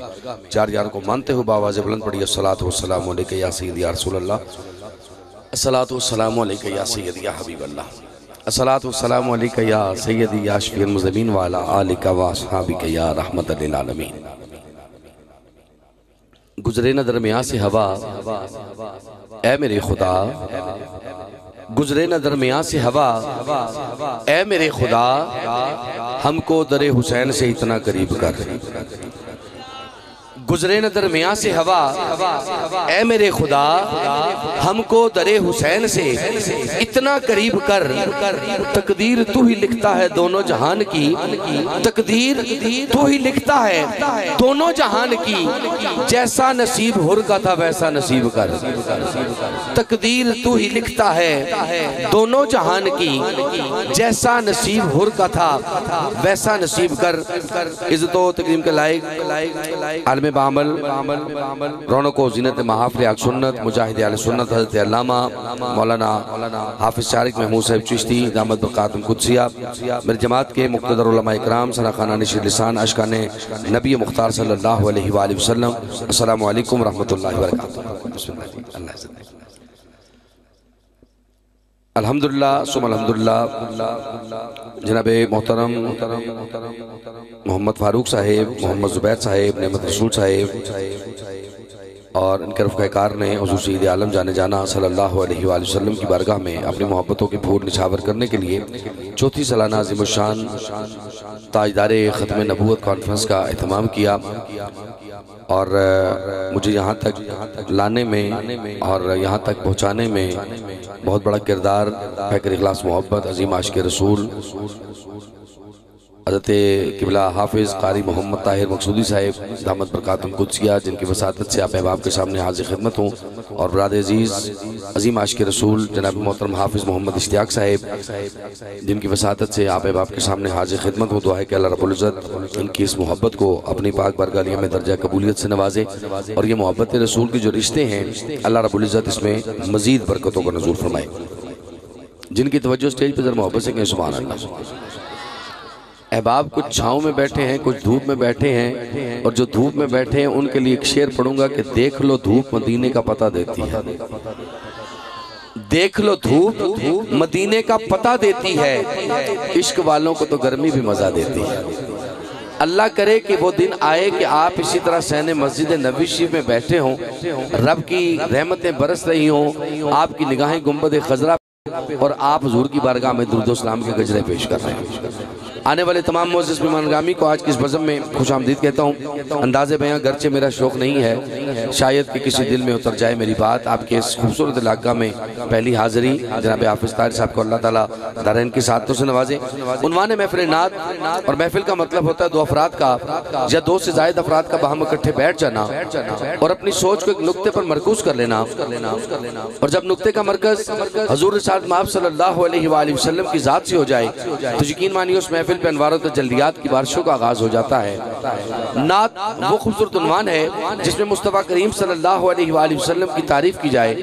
چار یار کو مانتے ہو باواز بلند پڑھی الصلاۃ والسلام علیکہ یا سیدی یا رسول اللہ، الصلاۃ والسلام علیکہ یا سیدی یا حبیب اللہ، الصلاۃ والسلام علیکہ یا سیدی یا شفیع المذنبین وعلی آلک و اصحابک یا رحمت للعالمین۔ گزرے نہ درمیان سے ہوا اے میرے خدا، گزرے نہ درمیان سے ہوا اے میرے خدا، ہم کو در حسین سے اتنا قریب کر۔ گزرے نہ درمیان سے ہوا اے میرے خدا، ہم کو در حسین سے اتنا قریب کر۔ تقدیر تو ہی لکھتا ہے دونوں جہان کی، تقدیر تو ہی لکھتا ہے دونوں جہان کی، جیسا نصیب حر کا تھا ویسا نصیب کر۔ تقدیر تو ہی لکھتا ہے دونوں جہان کی، جیسا نصیب حر کا تھا ویسا نصیب کر۔ عزت و تکریم کے لائق عالم بعمل، رونق و زینت محافل حق سنت، مجاہد اہل سنت حضرت علامہ مولانا حافظ شارق محمود صاحب چشتی دامت برکاتہم قدسیہ، میری جماعت کے مقتدر علماء اکرام، ثنا خانہ نشید لسان، اشکان نبی مختار صلی اللہ علیہ وآلہ وسلم، السلام علیکم ورحمۃ اللہ وبرکاتہ۔ بسم اللہ اللہ عزت۔ الحمدللہ ثم الحمدللہ، جناب محترم محمد فاروق صاحب، محمد زبید صاحب، نعمت رسول صاحب اور ان کے رفقہ کار نے حضور سید عالم جانے جانا صلی اللہ علیہ وآلہ وسلم کی بارگاہ میں اپنی محبتوں کے پھول نچھاور کرنے کے لیے چوتھی سالانہ عظیم الشان تاجدار ختم نبوت کانفرنس کا اہتمام کیا، اور مجھے یہاں تک لانے میں اور یہاں تک پہنچانے میں بہت بڑا کردار پیکر اخلاص محبت عظیم عاشق رسول حضرت قبلہ حافظ قاری محمد طاہر مقصودی صاحب دامت برکاتہم قدسیہ، جن کی وساطت سے آپ احباب کے سامنے حاضر خدمت ہوں، اور برادر عزیز عظیم عاشق رسول جناب محترم حافظ محمد اشتیاق صاحب، جن کی وساطت سے آپ احباب کے سامنے حاضر خدمت ہوں۔ دعا ہے کہ اللہ رب العزت ان کی اس محبت کو اپنی پاک بارگاہ میں درجہ قبولیت سے نوازے، اور یہ محبت رسول کے جو رشتے ہیں اللہ رب العزت اس میں مزید برکتوں کو نزول فرمائے۔ جن کی توجہ سٹیج پر ذرا محبت سے کہیں سبحان اللہ۔ احباب کچھ چھاؤں میں بیٹھے ہیں، کچھ دھوپ میں بیٹھے ہیں، اور جو دھوپ میں بیٹھے ہیں ان کے لیے ایک شعر پڑھوں گا کہ دیکھ لو دھوپ مدینے کا پتہ دیتی ہے، دیکھ لو دھوپ مدینے کا پتہ دیتی ہے، عشق والوں کو تو گرمی بھی مزہ دیتی ہے۔ اللہ کرے کہ وہ دن آئے کہ آپ اسی طرح سین مسجد نبوی شریف میں بیٹھے ہوں، رب کی رحمتیں برس رہی ہوں، آپ کی نگاہیں گنبد خضرا اور آپ حضور کی بارگاہ میں درود و سلام کے گجرے پیش کر رہے ہیں۔ آنے والے تمام معزز مہمان گرامی کو آج کی اس بزم میں خوش آمدید کہتا ہوں۔ انداز بیاں گرچہ میرا شوق نہیں ہے، شاید کہ کسی دل میں اتر جائے میری بات، آپ کے اس خوبصورت علاقہ میں پہلی حاضری جناب حافظ طاہر صاحب کو اللہ تعالیٰ دارین کی سعادتوں سے نوازے۔ عنوان محفل نعت، اور محفل کا مطلب ہوتا ہے دو افراد کا یا دو سے زائد افراد کا باہم اکٹھے بیٹھ جانا اور اپنی سوچ کو ایک نقطے پر مرکوز کر لینا، اور جب نقطے کا مرکز حضور رسالت مآب صلی اللہ علیہ وآلہ وسلم کی ذات سے ہو جائے تو یقین مانیے اس محفل پہ انوار و تجلیات کی بارشوں کا آغاز ہو جاتا ہے۔ نعت وہ خوبصورت عنوان ہے جس میں مصطفیٰ کریم صلی اللہ علیہ وآلہ وسلم کی تعریف کی جائے۔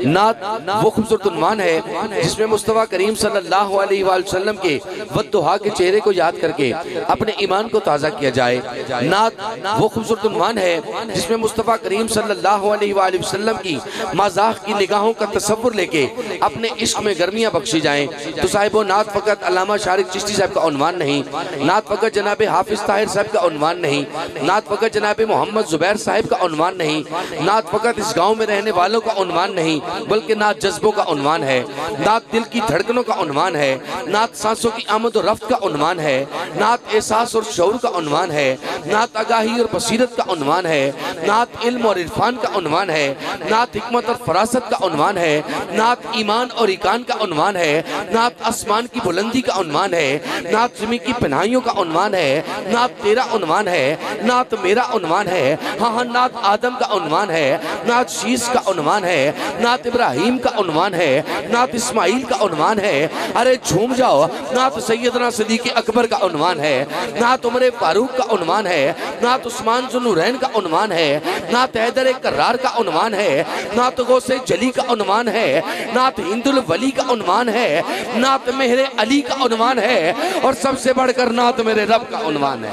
نعت وہ خوبصورت عنوان ہے جس میں مصطفیٰ کریم صلی اللہ علیہ وآلہ وسلم کے والدہا کے چہرے کو یاد کر کے اپنے ایمان کو تازہ کیا جائے۔ نعت وہ خوبصورت عنوان ہے جس میں مصطفیٰ کریم صلی اللہ علیہ وآلہ وسلم کی مازاح کی نگاہوں کا تصور لے کے اپنے عشق عشق میں گرمیاں بخشی جائیں تو صاحب و نعت فقط علامہ شارق چشتی صاحب کا عنوان نہیں، نعت فقط جناب حافظ طاہر صاحب کا عنوان نہیں، نعت فقط جناب محمد زبیر صاحب کا عنوان نہیں، نعت فقط اس گاؤں میں رہنے والوں کا عنوان نہیں، بلکہ نعت جذبوں کا عنوان ہے، نعت دل کی دھڑکنوں کا عنوان ہے، نعت سانسوں کی آمد و رفت کا عنوان ہے، نعت احساس اور شعور کا عنوان ہے، نعت آگاہی اور بصیرت کا عنوان ہے، نعت علم اور عرفان کا عنوان ہے، نعت حکمت اور فراست کا عنوان ہے، نعت ایمان اور ایقان کا عنوان ہے، نعت آسمان کی بلندی کا عنوان ہے، نعت زمین کی پناہیوں کا عنوان ہے، نعت تیرا عنوان ہے، نعت میرا عنوان ہے، ہاں نعت آدم کا عنوان ہے، نعت شیس کا عنوان ہے، نعت ابراہیم کا عنوان ہے، نعت اسماعیل کا عنوان ہے، ارے جھوم جاؤ، نعت سیدنا صدیق اکبر کا عنوان ہے، نعت عمر فاروق کا عنوان ہے، نعت عثمان ذو النورین کا عنوان ہے، نعت حیدر کرار کا عنوان ہے، نعت غوث جلی کا عنوان ہے، نعت ہند الولی کا عنوان ہے، نعت مہر علی کا عنوان ہے، اور سب سے بڑھ کر نعت میرے رب کا عنوان ہے۔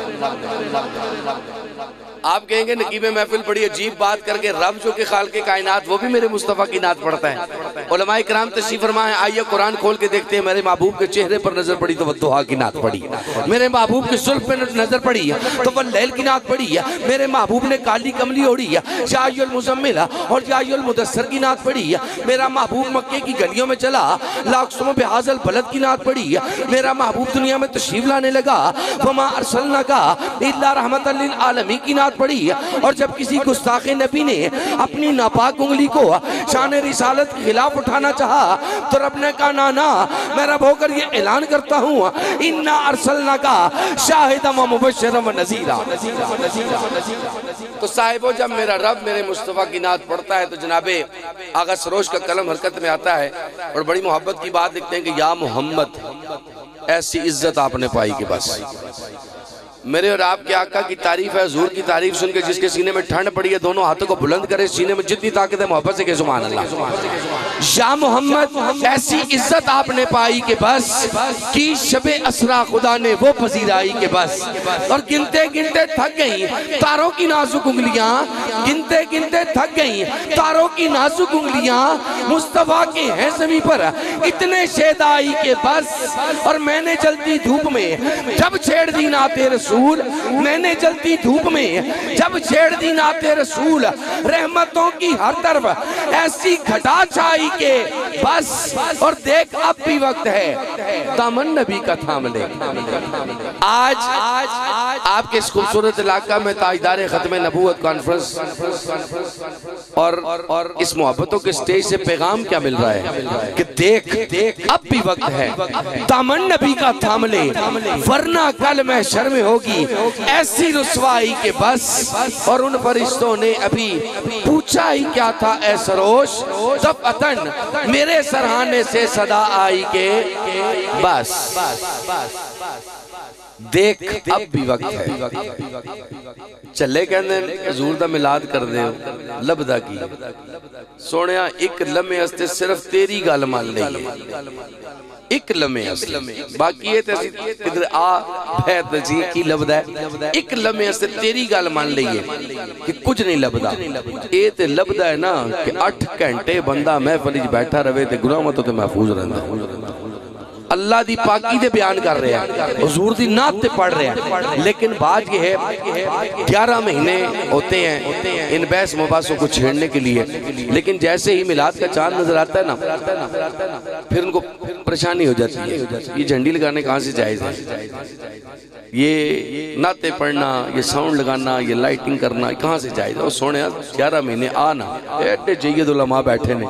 آپ کہیں گے نقیب محفل بڑی عجیب بات کر کے رب جو کہ خالق کائنات وہ بھی میرے مصطفیٰ کی نعت پڑھتا ہے۔ علماء کرام تشریف فرمائیں، آئیے قرآن کھول کے دیکھتے ہیں، میرے محبوب کے چہرے پر نظر پڑی تو وہ دعا کی نعت پڑھی، میرے محبوب کے زلف پہ نظر پڑی تو وہ لیل کی نعت پڑھی، میرے محبوب نے کالی کملی اوڑھی یا ایھا المزمل اور یا ایھا المدثر کی نعت پڑھی، میرا محبوب مکے کی گلیوں میں چلا لاقسم بہذا البلد کی نعت پڑھی، میرا محبوب دنیا میں تشریف لانے لگا وما ارسلناک الا رحمۃ للعالمین کی نعت پڑھی، اور جب کسی گستاخ نبی نے اپنی ناپاک انگلی کو شان رسالت کے خلاف اٹھانا چاہا تو رب نے کہا نانا، میں رب ہو کر یہ اعلان کرتا ہوں انا ارسلناک شاہدا و مبشرا و نذیرا۔ تو صاحبو جب میرا رب میرے مصطفیٰ کی نعت پڑھتا ہے تو جناب آغا سروش کا قلم حرکت میں آتا ہے اور بڑی محبت کی بات لکھتے ہیں کہ یا محمد ایسی عزت آپ نے پائی کہ بس۔ میرے اور آپ کے آقا کی تعریف ہے، حضور کی تعریف سن کے جس کے سینے میں ٹھنڈ پڑی ہے دونوں ہاتھوں کو بلند کرے، سینے میں جتنی طاقت ہے محبت سے کہ سبحان اللہ۔ یا محمد ایسی عزت آپ نے پائی کہ بس، کی شب اسرا خدا نے وہ پذیرائی کہ بس، اور گنتے گنتے تھک گئیں تاروں کی نازک انگلیاں، گنتے گنتے تھک گئیں تاروں کی نازک انگلیاں، مصطفیٰ کے ہیں زمین پر اتنے شیدائی کہ بس، اور میں نے جلتی دھوپ میں جب چھیڑ دی نعت رسول، میں نے جلتی دھوپ میں جب چھیڑ دی نعت رسول، رحمتوں کی ہر طرف ایسی گھٹا چھائی کہ بس، اور دیکھ اب بھی وقت ہے دامن نبی کا تھام لے۔ آج آپ کے اس خوبصورت علاقہ میں تاجدار ختم نبوت کانفرنس اور اس محبتوں کے سٹیج سے پیغام کیا مل رہا ہے کہ دیکھ اب بھی وقت ہے دامن نبی کا تھام لے، ورنہ کل محشر میں ہوگی ایسی رسوائی کہ بس، اور ان فرشتوں نے ابھی پوچھا ہی کیا تھا اے سروش، دفعتن میرے سرہانے سے صدا آئی کہ بس، دیکھ اب بھی وقت ہے۔ چلے کہنے حضور دا ملاد کر دے لبدہ کی سونیا ایک لمحے ہستے صرف تیری گال مان لئیے، ایک لمحے ہستے باقی یہ تیسی کدھر آ بھیت جی کی لبدہ ہے، ایک لمحے ہستے تیری گال مان لئیے کہ کچھ نہیں لبدہ، اے تے لبدہ ہے نا کہ 8 گھنٹے بندہ محفل وچ بیٹھا رہے تے گناہ متوں تے محفوظ رہندا، اللہ دی پاکی دے بیان کر رہے ہیں، حضور دی نعت تے پڑھ رہے ہیں، لیکن بات یہ ہے 11 مہینے ہوتے ہیں ان بحث مباحثوں کو چھیڑنے کے لیے، لیکن جیسے ہی میلاد کا چاند نظر آتا ہے نا پھر ان کو پریشانی ہو جاتی ہے، یہ جھنڈی لگانے کہاں سے جائز ہے، یہ نعتیں پڑھنا، یہ ساؤنڈ لگانا، یہ لائٹنگ کرنا کہاں سے جائز ہے۔ وہ سونے 11 مہینے آنا ایڈے جید علماء بیٹھے نے،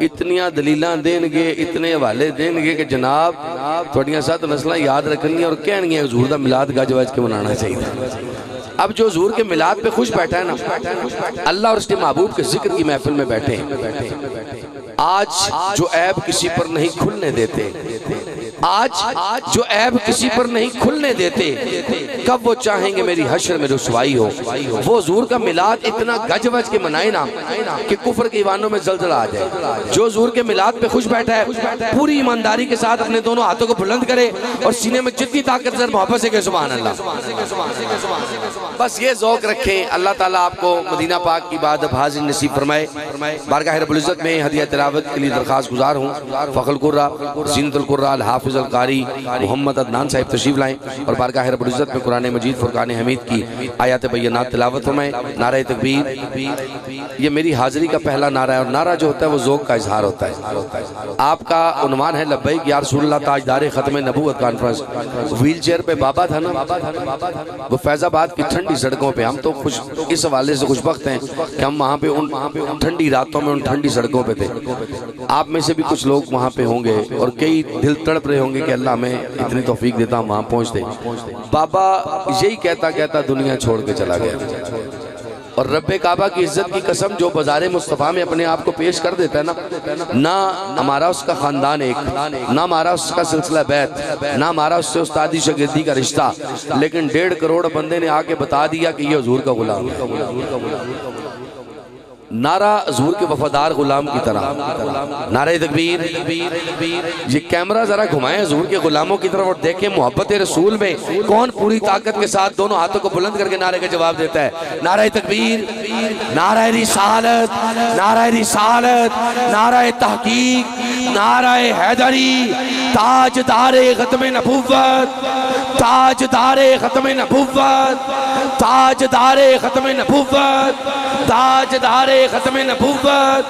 اتنیاں دلیلاں دیں گے، اتنے حوالے دیں گے کہ جناب تھوڑیاں ساتھ نسلیں یاد رکھنی اور کہنگی حضور دا ملاد گاج واج کے منانا چاہیے۔ اب جو حضور کے ملاد پہ خوش بیٹھا ہے نا، اللہ اور اس کے محبوب کے ذکر کی محفل میں بیٹھے ہیں، آج جو عیب کسی پر نہیں کھلنے دیتے، آج جو عیب کسی پر نہیں کھلنے دیتے، کب وہ چاہیں گے میری حشر میں رسوائی ہو۔ وہ حضور کا میلاد اتنا گج وج کے منائے نا کہ کفر کے ایوانوں میں زلزلہ آ جائے۔ جو حضور کے میلاد پہ خوش بیٹھا ہے پوری ایمانداری کے ساتھ اپنے دونوں ہاتھوں کو بلند کرے اور سینے میں جتنی طاقت سے محبت سے کہ سبحان اللہ۔ بس یہ ذوق رکھیں، اللہ تعالیٰ آپ کو مدینہ پاک کی بات اب حاضر نصیب فرمائے۔ بارگاہ رب العزت میں ہدیہ تلاوت کے لیے درخواست گزار ہوں، فخر القرہ زینت القرہ الحافظ القاری محمد عدنان صاحب تشریف لائیں اور بارگاہ رب العزت میں قرآن مجید فرقان حمید کی آیات بینات تلاوت فرمائیں۔ نعرہ تکبیر، یہ میری حاضری کا پہلا نعرہ ہے، اور نعرہ جو ہوتا ہے وہ ذوق کا اظہار ہوتا ہے۔ آپ کا عنوان ہے لبیک یا رسول اللہ تاجدار ختم نبوت کانفرنس۔ ویل چیئر پہ بابا تھا نا، وہ فیض آباد کی ٹھنڈی سڑکوں پہ، ہم تو اس حوالے سے خوش بخت ہیں کہ ہم وہاں پہ ان ٹھنڈی راتوں میں ان ٹھنڈی سڑکوں پہ تھے۔ آپ میں سے بھی کچھ لوگ وہاں پہ ہوں گے اور کئی دل تڑپ رہے ہوں گے کہ اللہ ہمیں اتنی توفیق دیتا ہم وہاں پہنچتے۔ بابا یہی کہتا کہتا دنیا چھوڑ کے چلا گیا، اور رب کعبہ کی عزت کی قسم جو بازار مصطفیٰ میں اپنے آپ کو پیش کر دیتا ہے نا، نہ ہمارا اس کا خاندان ایک، نہ ہمارا اس کا سلسلہ بیت، نہ ہمارا اس سے استادی شاگردی کا رشتہ، لیکن 1.5 کروڑ بندے نے آ کے بتا دیا کہ یہ حضور کا غلام ہے۔ نعرہ حضور کے وفادار غلام کی طرح، نعرہ تکبیر۔ یہ کیمرہ ذرا گھمائیں حضور کے غلاموں کی طرف اور دیکھیں محبت رسول میں کون پوری طاقت کے ساتھ دونوں ہاتھوں کو بلند کر کے نعرے کا جواب دیتا ہے۔ نعرہ تکبیر، نعرہ رسالت، نعرہ رسالت، نعرہ تحقیق، نعرہ حیدری، تاجدار ختم نبوت، تاجدار ختم نبوت، تاجدار ختم نبوت، تاجدار ختم نبوت،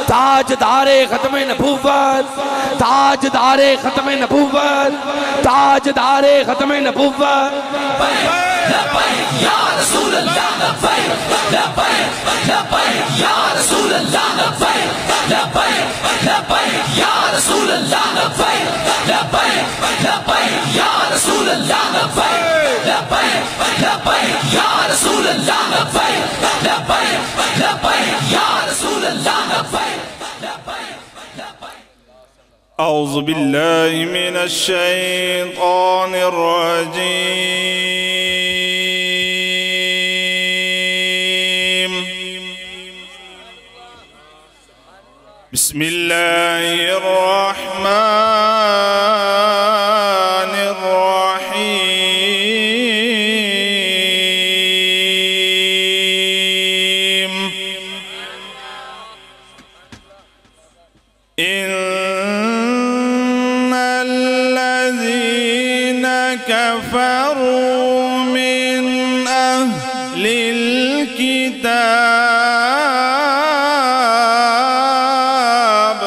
تاجدار ختم نبوت، تاجدار ختم نبوت، تاجدار ختم نبوت۔ لبیک یا رسول اللہ، لبیک لبیک لبیک یا رسول اللہ، لبیک لبیک لبیک یا رسول اللہ، لبیک لبیک لبیک یا رسول اللہ، لبیک لبیک لبیک یا رسول اللہ، لبیک لبیک لبیک یا رسول اللہ، لبیک لبیک لبیک۔ اعوذ باللہ من الشیطان الرجیم، بسم اللہ الرحمن الرحیم۔ ان الذین کفروا من اہل الکتاب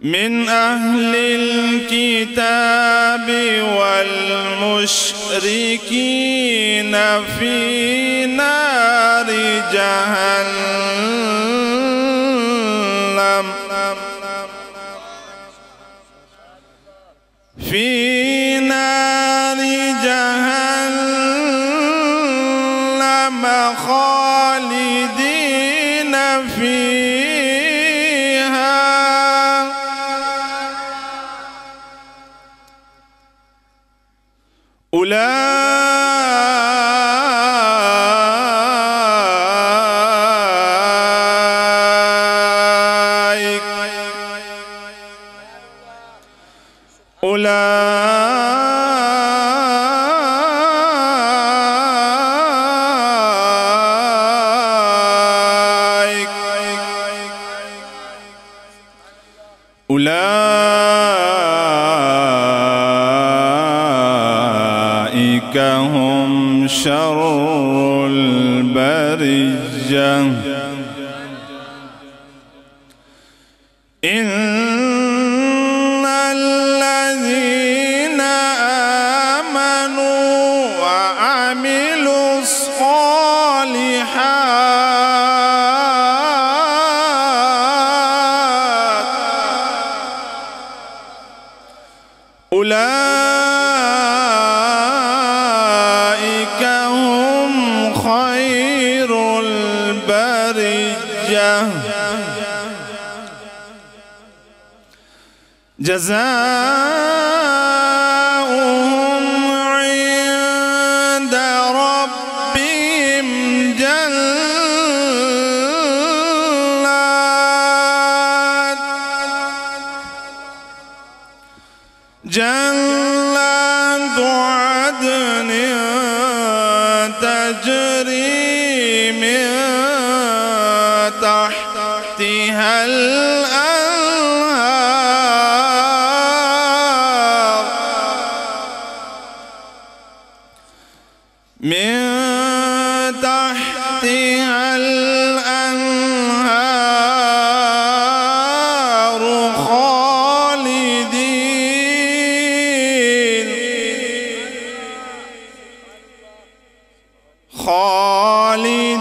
من اہل الکتاب والمشرکین فی نار جہنم، فی نار جہنم خالدین فیہا، اولئک هم شر البریہ۔ ان الذین آمنوا وعملوا الصالحات اولئک هم خیر البریہ۔ جزاؤهم عند ربهم جنات عدن تجري من تحتها الأنهار من تحتها الأنهار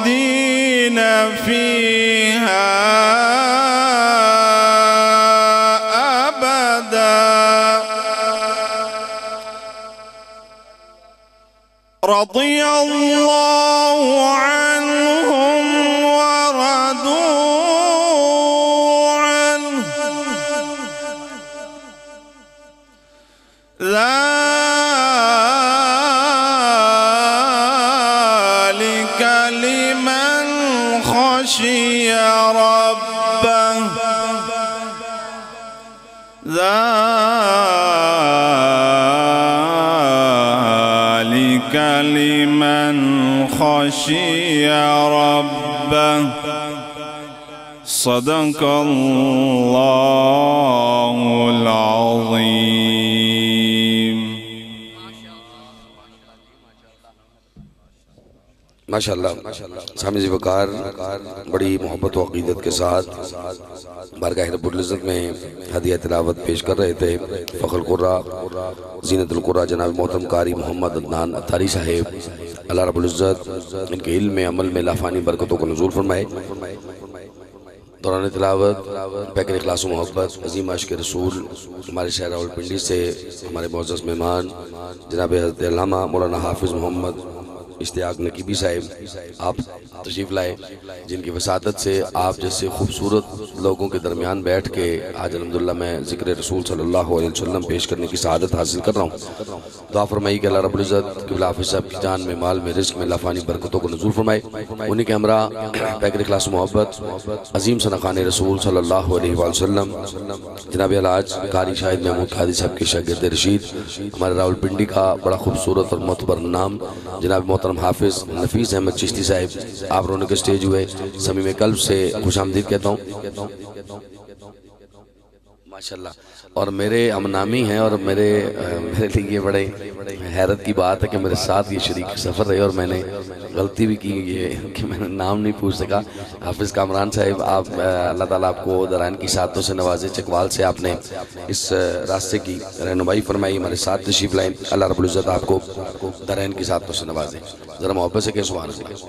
خالدين فيها أبدا رضي الله عنهم ورضوا عنه ذلك لمن خشي ربه ذلك لمن خشي ربه صدق الله العظيم ماشاءاللہ سامع وقار بڑی محبت و عقیدت کے ساتھ بارگاہ رب العزت میں ہدیہ تلاوت پیش کر رہے تھے فخر القرآ زینت القرآ جناب محترم قاری محمد عدنان اتاری صاحب اللہ رب العزت ان کے علم میں عمل میں لافانی برکتوں کو نزول فرمائے دوران تلاوت پیکر اخلاص و محبت عظیم عاشق رسول ہمارے شہر راولپنڈی سے ہمارے معزز مہمان جناب حضرت علامہ مولانا حافظ محمد اشتیاق نقیبی صاحب آپ تشریف لائے جن کی وساطت سے آپ جیسے خوبصورت لوگوں کے درمیان بیٹھ کے آج الحمدللہ میں ذکر رسول صلی اللہ علیہ وسلم پیش کرنے کی سعادت حاصل کر رہا ہوں دعا فرمائی کہ اللہ رب العزت قبلہ حافظ صاحب کی جان میں مال میں رزق میں لافانی برکتوں کو نزول فرمائے انہی کے ہمراہ پیکر اخلاص و محبت عظیم سنخان رسول صلی اللہ علیہ وسلم جناب الحاج قاری شاہد محمود قادری صاحب کے شاگرد رشید ہمارے راولپنڈی کا بڑا خوبصورت اور معتبر نام جناب محترم حافظ نفیس احمد چشتی صاحب آپ رونے کے سٹیج ہوئے صمیم قلب سے خوش آمدید کہتا ہوں ماشاءاللہ اور میرے ہم نامی ہیں اور میرے لیے یہ بڑے حیرت کی بات ہے کہ میرے ساتھ یہ شریک سفر رہے اور میں نے غلطی بھی کی یہ کہ میں نے نام نہیں پوچھ سکا حافظ کامران صاحب آپ اللہ تعالیٰ آپ کو درائن کی ساتھوں سے نوازے چکوال سے آپ نے اس راستے کی رہنمائی فرمائی ہمارے ساتھ تشریف لائیں اللہ رب العزت آپ کو درائن کی ساتھوں سے نوازے ذرا محبت سے کہیں سبحان اللہ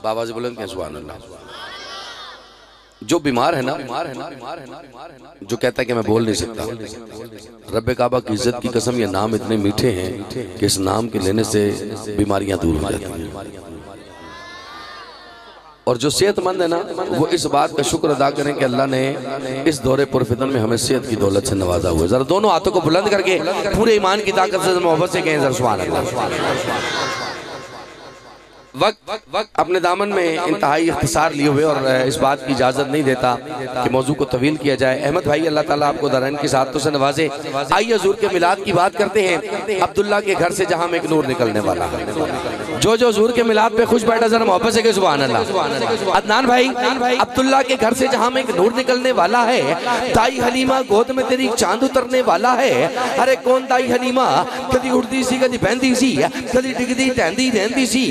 بابا سے بلند کہیں سبحان اللہ جو بیمار ہے نا جو کہتا ہے کہ میں بول نہیں سکتا رب کعبہ کی عزت کی قسم یہ نام اتنے میٹھے ہیں کہ اس نام کے لینے سے بیماریاں دور ہو جاتی ہیں اور جو صحت مند ہے نا وہ اس بات کا شکر ادا کریں کہ اللہ نے اس دور پرفتن میں ہمیں صحت کی دولت سے نوازا ہوا ہے ذرا دونوں ہاتھوں کو بلند کر کے پورے ایمان کی طاقت سے محبت سے کہیں ذرا سبحان اللہ وقت اپنے دامن میں انتہائی اختصار لیے ہوئے اور اس بات کی اجازت نہیں دیتا کہ موضوع کو طویل کیا جائے احمد بھائی اللہ تعالیٰ آپ کو دارین کی سعادتوں سے نوازے آئیے حضور کے میلاد کی بات کرتے ہیں عبداللہ کے گھر سے جہاں میں ایک نور نکلنے والا ہے جو حضور کے میلاد پہ خوش بیٹھا ذرا محبت سے کہ سبحان اللہ عدنان بھائی عبداللہ کے گھر سے جہاں میں ایک نور نکلنے والا ہے دائی حلیمہ گود میں تیری چاند اترنے والا ہے ارے کون دائی حلیمہ کدی اڑتی سی کدی بہندی سی کدی ڈگدی ٹہندی رہندی سی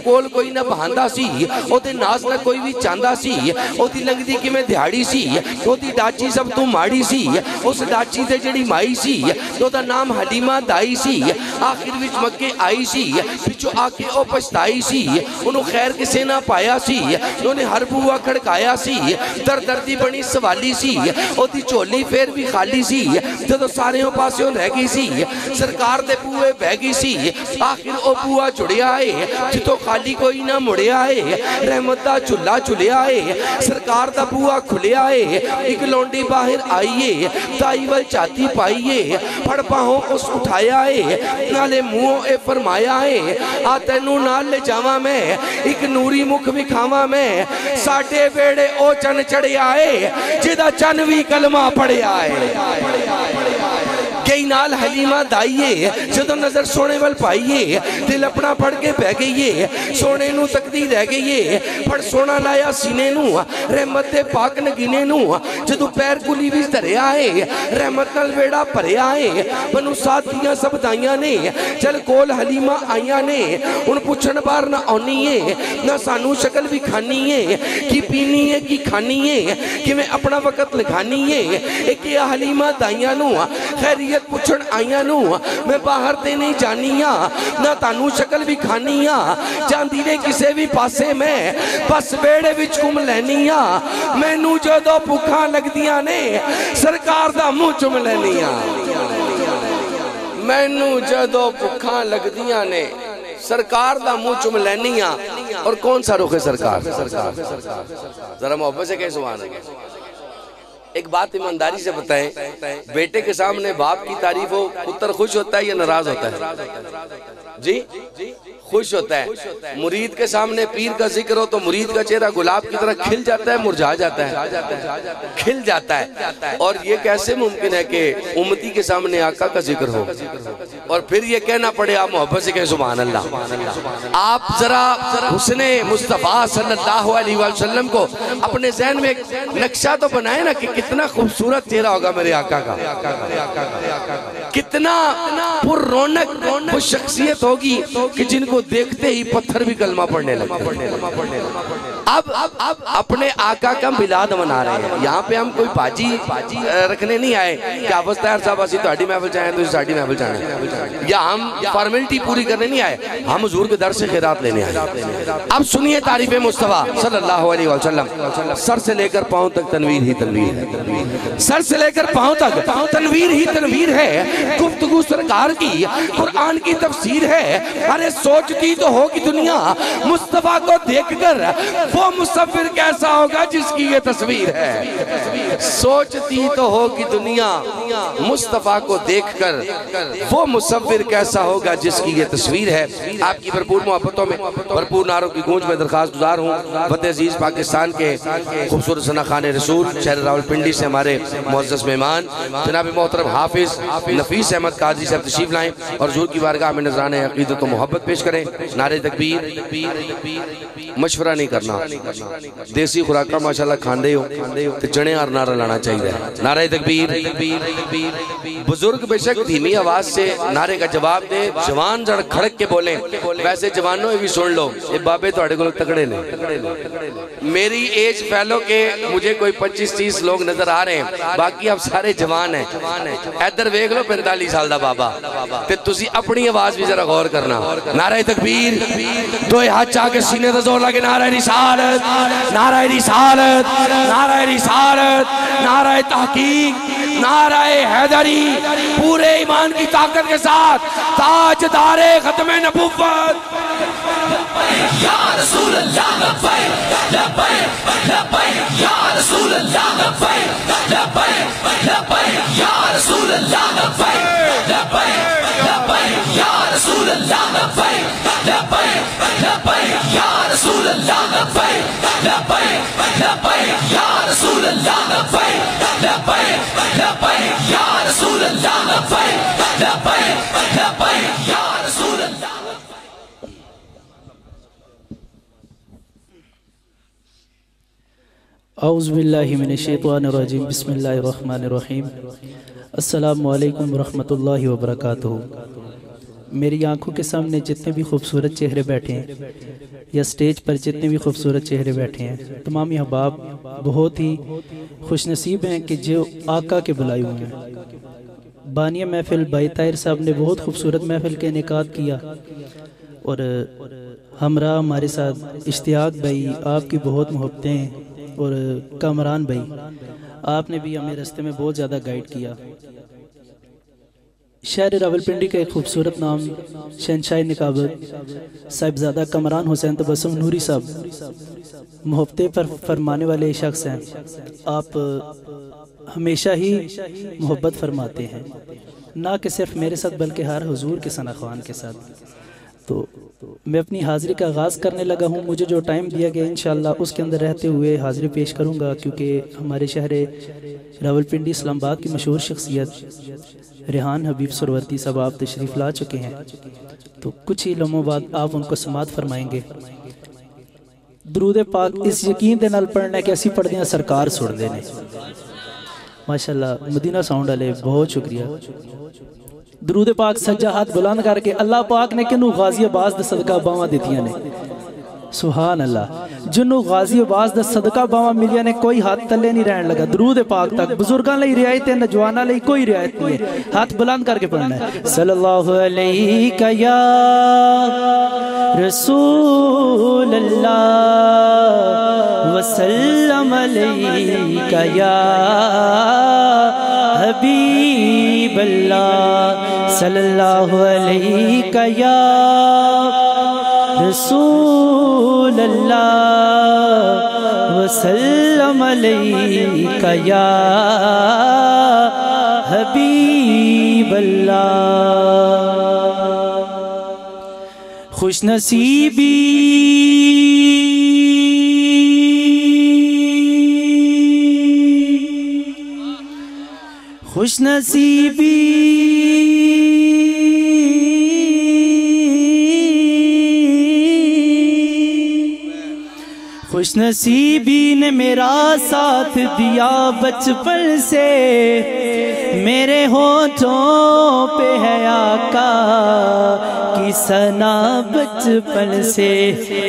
کول کوئی نہ بہاندہ سی او تے ناز نہ کوئی بھی چاندہ سی او تی لنگدی کی میں دھیاڑی سی او تی ڈاچی سب تو ماڑی سی اس ڈاچی تے جڑی مائی سی تو تا نام حلیمہ دائی سی آخر وچ مکے آئی سی پچھو آکے او پچھتائی سی انہوں خیر کسے نہ پایا سی انہوں نے ہر بوہ کھڑکایا سی دردی بنی سوالی سی او دی چولی پھر بھی خالی سی جدو سارے ہوں پاسے ہوں رہ گئی سی سرکار دے بوئے بہ گئی سی آخر او بوہ جڑے آئے جتو خالی کوئی نہ مڑے آئے رحمت دا چلا چلے آئے سرکار دا بوہ کھلے آئے ایک لونڈی باہر آئیے تائی ول چاہتی پائیے پھڑ پاہوں اس اٹھایا ہے نالے منہ اے فرمایا ہے آتے نو نال لے جاواں میں ایک نوری مکھ بکھاواں میں ساٹھے بیڑے او چن چڑھے آئے جدہ چنوی کلمہ پڑھے آئے کئی نال حلیمہ دائیے جدو نظر سونے وال پائیے دل اپنا پڑھ کے بہ گئیے سونے نو تقدیر رہ گئیے پڑھ سونا لایا سینے نو رحمت پاک نگینے نو جدو پیر کلی بھی درے آئے رحمت نال ویڑا پرے آئے بنو ساتھیاں سب دائیاں نے چل کول حلیمہ آئیاں نے ان پوچھن بار نہ آنی ہے نہ سانو شکل بھی کھانی ہے کی پینی ہے کی کھانی ہے کہ میں اپنا وقت لکھانی ہے ایک یہ حلیمہ دائیاں نو خیریت پوچھن آئیاں نو میں باہر تے نہیں جانیاں نہ تانو شکل بھی کھانیاں جاندی نے کسے بھی پاسے میں بس بیڑے وچ کم لینیاں میں نو جو دو پکھاں لگ دیاں نے سرکار دا منہ چم لینیاں میں نو جو دو پکھاں لگ دیاں نے سرکار دا منہ چم لینیاں اور کون سا رخ ہے سرکار ذرا محبت سے کہیں سبحان اللہ ایک بات ایمانداری سے بتائیں بیٹے کے سامنے باپ کی تعریف ہو پتر خوش ہوتا ہے یا ناراض ہوتا ہے جی خوش ہوتا ہے مرید کے سامنے پیر کا ذکر ہو تو مرید کا چہرہ گلاب کی طرح کھل جاتا ہے مرجھا جاتا ہے کھل جاتا ہے اور یہ کیسے ممکن ہے کہ امتی کے سامنے آقا کا ذکر ہو اور پھر یہ کہنا پڑے آپ محبت سے کہیں سبحان اللہ آپ ذرا حسن مصطفیٰ صلی اللہ علیہ وسلم کو اپنے ذہن میں نقشہ تو بنائے نا کہ کتنا خوبصورت چہرہ ہوگا میرے آقا کا کتنا پر رونق وہ شخصیت ہوگی کہ جن کو دیکھتے ہی پتھر بھی کلمہ پڑھنے لگتے اب اپنے آقا کا میلاد منا رہے ہیں یہاں پہ ہم کوئی باجی رکھنے نہیں آئے کہ آفز طاہر صاحب اسی تو ہڈی محفل چاہیں تو اسی ہڈی محفل چاہیں یا ہم فارمیلٹی پوری کرنے نہیں آئے ہم حضور کے در سے خیرات لینے آئے اب سنیے تعریف مصطفیٰ صلی اللہ علیہ وسلم سر سے لے کر پاؤں تک تنویر ہی تنویر ہے سر سے لے کر پاؤں تک تنویر ہی تنویر ہے گفتگو سرکار کی قرآن کی تفسیر ہے ارے سوچتی تو ہوگی دنیا مصطفیٰ کو دیکھ کر وہ مصور کیسا ہوگا جس کی یہ تصویر ہے سوچتی تو ہوگی دنیا مصطفیٰ کو دیکھ کر وہ مصور کیسا ہوگا جس کی یہ تصویر ہے آپ کی بھرپور محبتوں میں بھرپور نعروں کی گونج میں درخواست گزار ہوں وطن عزیز پاکستان کے خوبصورت ثنا خان رسول شہر راولپنڈی سے ہمارے معزز مہمان جناب محترم حافظ نفیس احمد قاضی صاحب تشریف لائیں اور حضور کی بارگاہ میں نذرانہ عقیدت و محبت پیش کریں نعرہ تکبیر مشورہ نہیں کرنا دیسی خوراکہ ماشاءاللہ کھاندے ہو تو جنے اور نعرہ لانا چاہیے نعرہ تکبیر بزرگ بے شک دھیمی آواز سے نعرے کا جواب دے جوان جڑ کھڑک کے بولیں ویسے جوانوں بھی سن لو یہ بابے تو اڑے کو تکڑے لیں میری ایج فیلو کے مجھے کوئی 25-30 لوگ نظر آ رہے ہیں باقی اب سارے جوان ہیں ایدر ویگ لو 45 سال دا بابا تے تسی اپنی آواز بھی ذرا غور کرنا نعرہ تکبیر دو ہاتھ چاہ کے سینے تے زور لگے نعرہ رسالت نعرہ رسالت نعرہ رسالت نعرہ تحقیق نعرہ حیدری پورے ایمان کی طاقت کے ساتھ تاجدار ختم نبوت یا رسول اللہ لبیک لبیک لبیک یا رسول اللہ لبیک لبیک لبیک یا رسول اللہ لبیک لبیک لبیک یا رسول اللہ لبیک لبیک لبیک یا رسول اللہ لبیک لبیک لبیک یا رسول اللہ لبیک لبیک لبیک یا رسول اللہ لبیک لبیک لبیک یا رسول اللہ اعوذ باللہ من الشیطان الرجیم بسم اللہ الرحمن الرحیم السلام علیکم ورحمۃ اللہ وبرکاتہ میری آنکھوں کے سامنے جتنے بھی خوبصورت چہرے بیٹھے ہیں یا سٹیج پر جتنے بھی خوبصورت چہرے بیٹھے ہیں تمام احباب بہت ہی خوش نصیب ہیں کہ جو آقا کے بلائے ہوئے ہیں بانی محفل بھائی طاہر صاحب نے بہت خوبصورت محفل کا انعقاد کیا، اور ہمراہ ہمارے ساتھ اشتیاق بھائی، آپ کی بہت محبتیں، اور کامران بھائی آپ نے بھی ہمیں راستے میں بہت زیادہ گائیڈ کیا۔ شہر راولپنڈی کا ایک خوبصورت نام شہنشاہ نکابت صاحبزادہ کامران حسین تبسم نوری صاحب محبتیں پر فرمانے والے شخص ہیں۔ آپ ہمیشہ ہی محبت فرماتے ہیں، نہ کہ صرف میرے ساتھ بلکہ ہر حضور کے ثنا خوان کے ساتھ۔ تو میں اپنی حاضری کا آغاز کرنے لگا ہوں۔ مجھے جو ٹائم دیا گیا انشاءاللہ اس کے اندر رہتے ہوئے حاضری پیش کروں گا، کیونکہ ہمارے شہر راولپنڈی اسلام آباد کی مشہور شخصیت ریحان حبیب سروردی صاحب آپ تشریف لا چکے ہیں، تو کچھ ہی لمحوں بعد آپ ان کو سماعت فرمائیں گے۔ درود پاک اس یقین دے نال پڑھنا ہے کہ اسی پڑھ دیاں سرکار سڑ دینے۔ ماشاءاللہ مدینہ ساؤنڈ والے بہت شکریہ۔ درود پاک سجا ہاتھ بلند کر کے اللہ پاک نے کنو غازی عباس دا صدقہ باواں دیتیاں نے، سبحان اللہ، جنو غازی عباس دا صدقہ باواں ملیا نے کوئی ہاتھ تلے نہیں رہن لگا۔ درود پاک تک بزرگاں لئی رعایت ہے، نوجواناں لئی کوئی رعایت نہیں ہے، ہاتھ بلند کر کے پڑھنا ہے۔ صلی اللہ علیہ یا رسول اللہ وسلم علیہ یا حبیب اللہ، صلی اللہ علیہ یا رسول اللہ وسلم علیہ یا حبیب اللہ۔ خوش نصیبی خوش نصیبی خوش نصیبی نے میرا ساتھ دیا بچپن سے، میرے ہونٹوں پہ ہے آقا کی ثنا بچپن سے،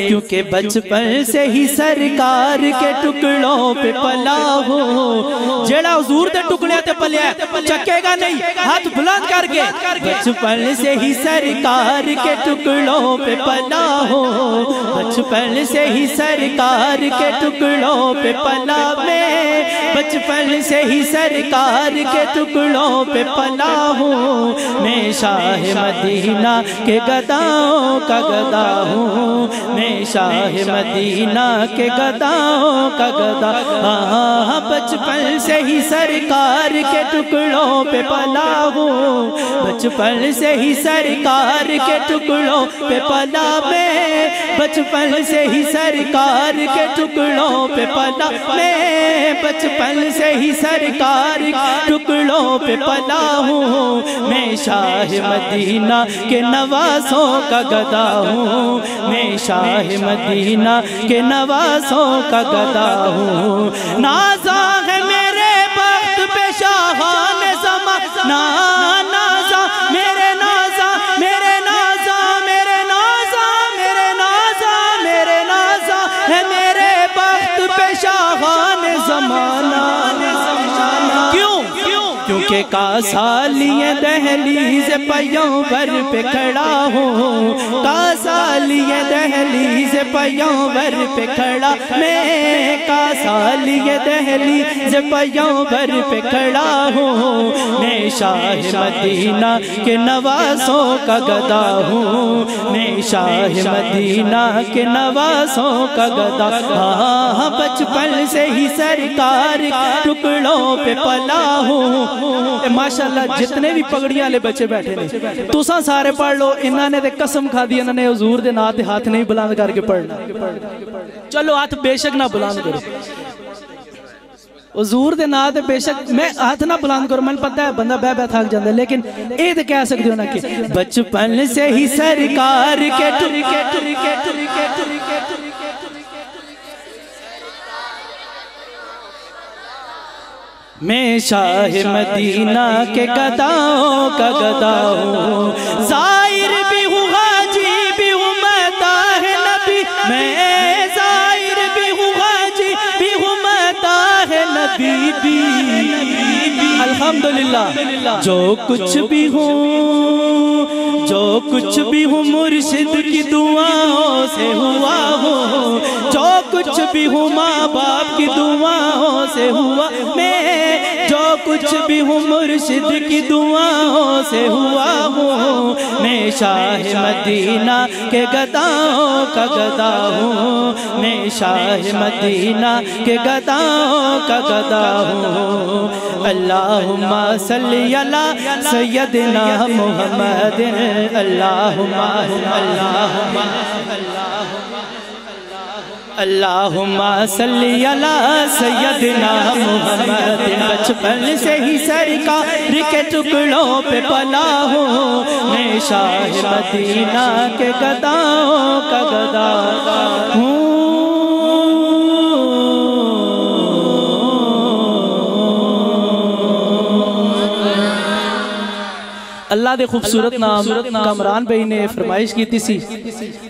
کیونکہ بچپن سے ہی سرکار کے ٹکڑوں پہ پلا ہوں۔ جیڑا حضور دے ٹکڑے تے پلیا چکے گا نہیں، ہاتھ بلند کر کے۔ بچپن سے ہی سرکار کے ٹکڑوں پہ پلا ہوں، بچپن سے ہی سرکار کے ٹکڑوں پہ پلا میں، بچپن سے ہی سرکار کے ٹکڑوں پہ پلا ہوں۔ میں شاہ مدینہ کے گداؤں کا گدا ہوں، میں شاہ مدینہ کے گداؤں کا گدا، ہاں بچپن سے ہی سرکار کے ٹکڑوں پہ پلا ہوں، بچپن سے ہی سرکار کے ٹکڑوں پہ پلا میں، بچپن سے ہی سرکار کے ٹکڑوں پہ پلا میں، بچپن سے ہی سرکار کے ٹکڑوں پہ پلا ہوں۔ میں شاہ مدینہ کے نوازوں کا گدا ہوں، میں شاہ مدینہ کے نوازوں کا گدا ہوں۔ نازا ہے میرے بخت پہ شاہان زمانہ، نازا میرے نازا میرے نازا میرے نازا میرے نازا میرے نازا ہے میرے بخت پہ شاہان زمانہ۔ کیوں؟ کیونکہ کاسالیے دہلیز پیغمبر پہ کھڑا ہوں، کاسالیے دہلیز پیغمبر پہ کھڑا میں، کاسالیے دہلیز پیغمبر پہ کھڑا ہوں۔ میں شاہ مدینہ کے نوازوں کا گدا ہوں، میں شاہ مدینہ کے نوازوں کا گدا، ہاں بچپن سے ہی سرکار ٹکڑوں پہ پلا ہوں۔ ماشاءاللہ جتنے بھی پگڑیاں لے بچے بیٹھے نہیں، تُساں سارے پڑھ لو، انہاں نے دے قسم کھا دی، انہاں نے حضور دے نات ہاتھ نہیں بلند کر کے پڑھنا۔ چلو ہاتھ بے شک نہ بلند کرو، حضور دے نات بے شک میں ہاتھ نہ بلند کرو، میں پتہ ہے بندہ بے بے تھک جاندے، لیکن اے تے کہہ سکتے ہو نا کہ بچپن سے ہی سرکار کے میں شاہ مدینہ کے گداؤں کا گدا ہوں، زائر بھی ہوں حاجی بھی ہوں، میں طاہ نبی، میں زائر بھی ہوں حاجی بھی ہوں، میں طاہ نبی بھی۔ الحمدللہ جو کچھ بھی ہوں مرشد کی دعاؤں سے ہوا ہوں جو کچھ بھی ہوں ماں باپ کی دعاؤں سے ہوا میں جو کچھ بھی ہوں مرشد کی دعاؤں سے ہوا ہوں میں شاہ مدینہ کے گداؤں کا گدا ہوں میں شاہ مدینہ کے گداؤں کا گدا ہوں اللہم صلی علی سیدنا محمد اللہم صلی علی سیدنا محمد بچپن سے ہی سرکار کے ٹکڑوں پہ پلا ہوں میں شاہ مدینہ کے گداؤں کا گدا ہوں اللہ دے خوبصورت نام کامران بھائی نے فرمائش کی تھی سی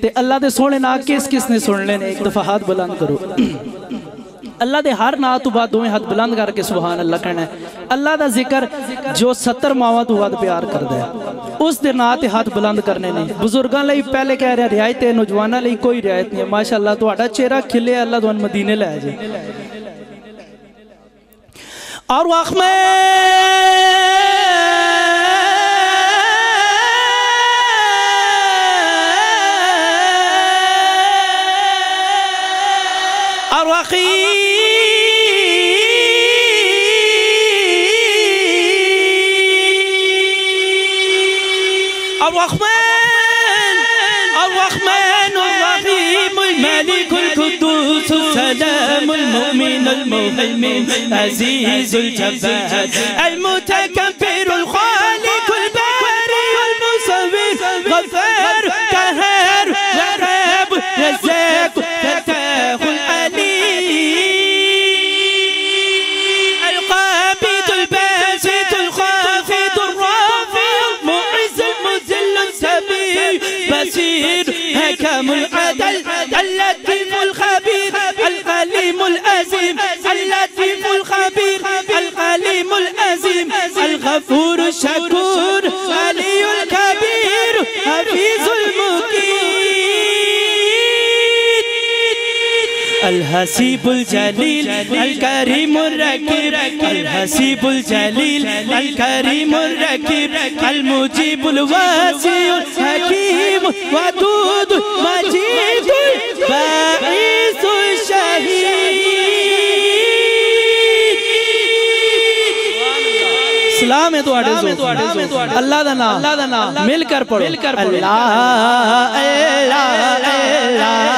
تے اللہ دے سونے نا کس نے سن لینے ایک دفعہ ہاتھ بلند کرو اللہ دے ہر نا تو بعد دوئیں ہاتھ بلند کر کے سبحان اللہ کہنا ہے اللہ دا ذکر جو 70 ماواں تو بعد پیار کر دے اس دے نا تے ہاتھ بلند کرنے نے بزرگاں لئی پہلے کہہ رہے رعایت ہے نوجواناں لئی کوئی رعایت نہیں ہے ماشاءاللہ تو آڑا چہرہ کھلے اللہ دوان مدینے لے جائے اور واقع میں الرحمن الرحيم الملك القدوس السلام المؤمن المهيمن عزيز الجبار المتكبر الخالق الباري المصور غفار قهار وهاب رزاق فتاح العليم القابض الباسط الخافض الرافع المعز المذل السميع بصير حكم العدل اللطيف الخبير العليم العظيم اللطيف الخبير العليم العظيم الغفور الشكور علي الكبير حفيظ المقيم الحسيب الجليل الكريم الرقيب الحسيب الجليل الكريم الرقيب المجيب الواسع الحكيم ودود مجيد باعث الشهيد سلام ہے تو آڑے زور اللہ دا نام مل کر پڑھو اللہ اللہ اللہ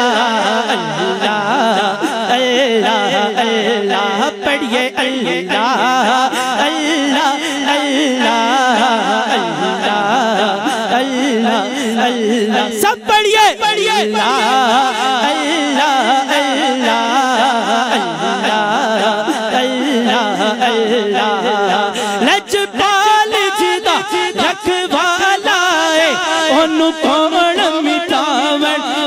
اللہ اللہ پڑھئے اللہ اللہ اللہ اللہ اللہ اللہ سب پڑھئے اللہ اللہ اللہ اللہ اللہ لجپال جدا رکھوالا ہے انہوں کون مٹاون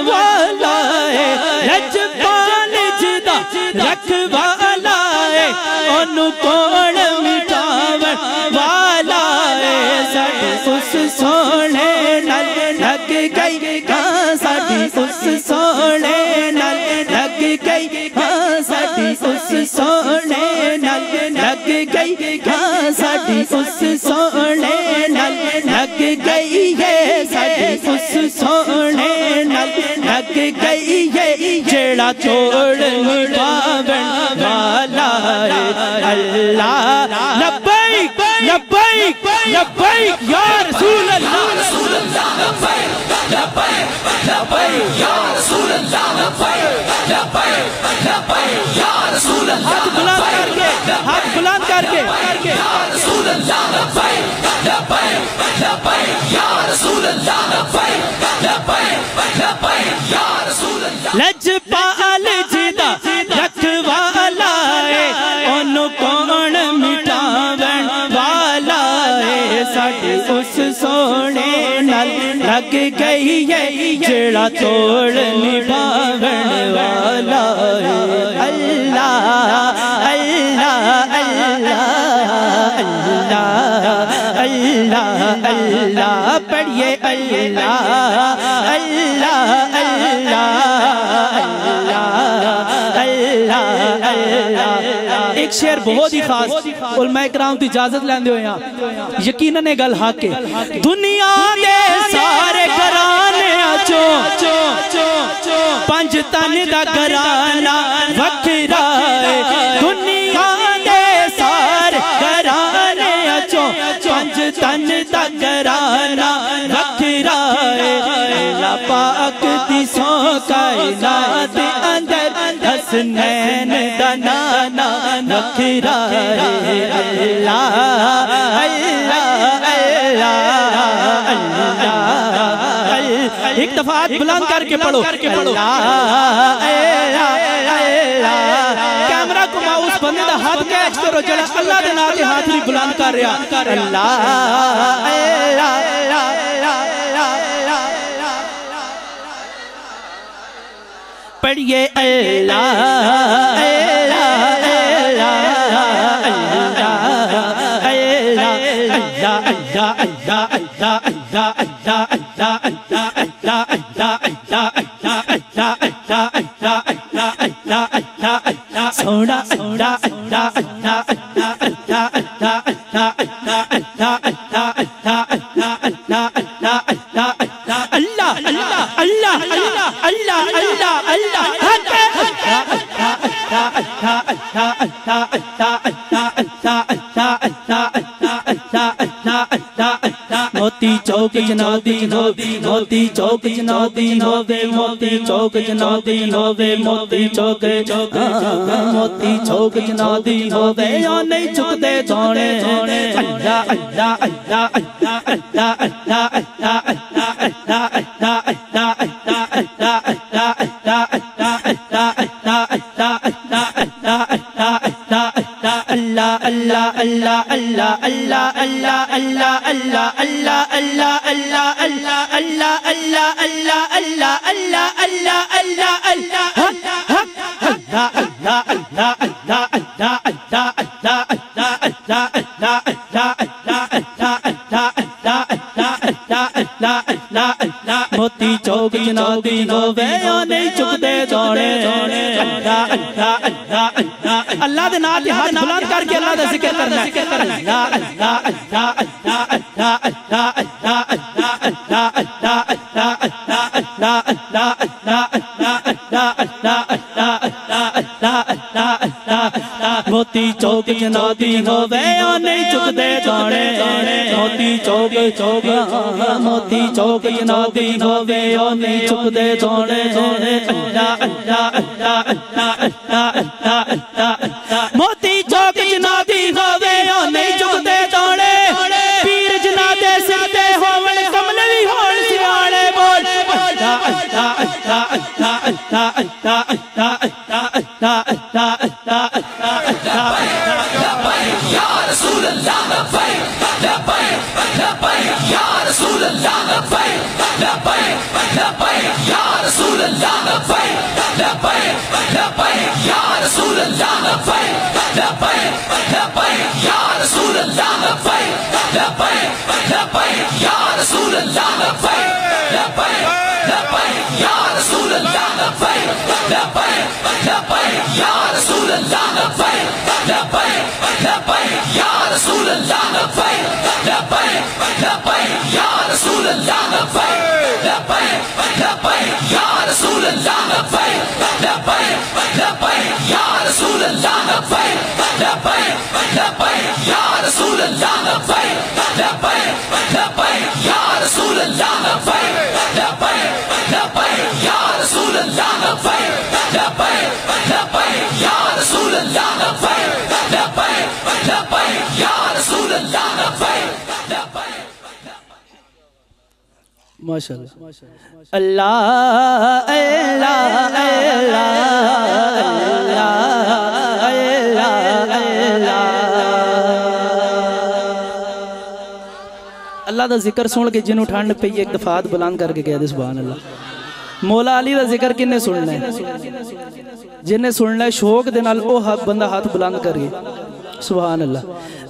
والا ہے لجپال جدا رکھوالا ہے انہوں کون مٹاون والا ہے ساڑی اس سونے نل لگ گئی کہاں ساڑی اس سونے نل لگ گئی کہاں ساڑی اس سونے نل لگ گئی کہاں ساڑی اس سونے نل لگ گئی ہے ساڑی اس سونے نل لگ گئی ہے جیڑا چھوڑ نباون والا ہے اللہ لبیک لبیک لبیک یا رسول اللہ لبیک لبیک لبیک یا رسول اللہ لبیک لبیک لبیک یا رسول اللہ ہاتھ بلند کر کے ہاتھ بلند کر کے یا رسول اللہ لبیک لبیک لبیک یا رسول اللہ لبیک لبیک لبیک یا رسول اللہ لجپال جدا رکھوالا ہے انہوں کون مٹاون والا ہے ساڑھے اس سونے نل لگ گئی ہے جڑا توڑ نباون والا ہے اللہ اللہ اللہ اللہ اللہ اللہ پڑھیے اللہ اللہ اللہ اللہ ایک شعر بہت ہی خاص علماء کرام تو اجازت لیندے ہوئے ہیں یقیناً یہ گل حق ہے دنیا دے سارے گھرانے پنج تن دا گھرانہ وکھرا ہے دنیا دے سارے گھرانے پنج تن دا گھرانہ وکھرا ہے اللہ پاک دی سو کائنات اندر حسنین دا نانا وکھرا ہے اللہ اللہ اللہ اللہ ایک دفعہ ہاتھ بلند کر کے پڑھو اللہ کیمرہ کو ماؤس بندے دا ہاتھ کیچ کرو جڑا اللہ دے نام کے ہاتھ بھی بلند کر رہا اللہ پڑھیے اللہ سونا سونا اللہ اللہ اللہ اللہ اللہ موتی چوک جنادی ہووے موتی چوک جنادی ہووے موتی چوک جنادی ہووے موتی چوک موتی چوک جنادی ہووے یا نہیں چکتے جانے اللہ اللہ اللہ اللہ اللہ اللہ اللہ موتی چوک جنادی ہووے یا نہیں چکتے جانے اللہ دے نام تے ہاتھ بلند کر کے اللہ دا ذکر کرنا ہے اللہ اللہ اللہ اللہ اللہ اللہ اللہ اللہ موتی چوک جنادی ہووے یا نہیں چکتے جانے موتی چوک چوک موتی چوک جنادی ہووے یا نہیں چکتے جانے اللہ اللہ اللہ اللہ اللہ موتی چوک جنادی ہووے یا نہیں چکتے جانے پیر جنادے سکتے ہوون کملوی ہون سیانے بول اللہ اللہ اللہ اللہ اللہ اللہ اللہ اللہ لبیک یا رسول اللہ لبیک لبیک لبیک یا رسول اللہ لبیک لبیک لبیک یا رسول اللہ لبیک لبیک لبیک یا رسول اللہ لبیک لبیک لبیک یا رسول اللہ لبیک لبیک لبیک یا رسول اللہ لبیک لبیک لبیک یا رسول اللہ لبیک لبیک لبیک یا رسول اللہ لبیک لبیک لبیک یا رسول اللہ لبیک لبیک لبیک یا رسول اللہ لبیک لبیک لبیک یا رسول اللہ لبیک لبیک لبیک یا رسول اللہ لبیک لبیک لبیک یا رسول اللہ لبیک لبیک لبیک یا رسول اللہ لبیک لبیک لبیک یا رسول اللہ لبیک لبیک لبیک یا رسول اللہ لبیک لبیک لبیک یا رسول اللہ لبیک لبیک ماشاءاللہ اللہ اللہ اللہ دا ذکر سن کے جنوں ٹھنڈ پئی ایک دفعات بلند کر کے کہہ دے سبحان اللہ مولا علی دا ذکر کنے سننا ہے جنہیں سننا ہے شوق دے نال او بندہ ہاتھ بلند کر گئے سبحان اللہ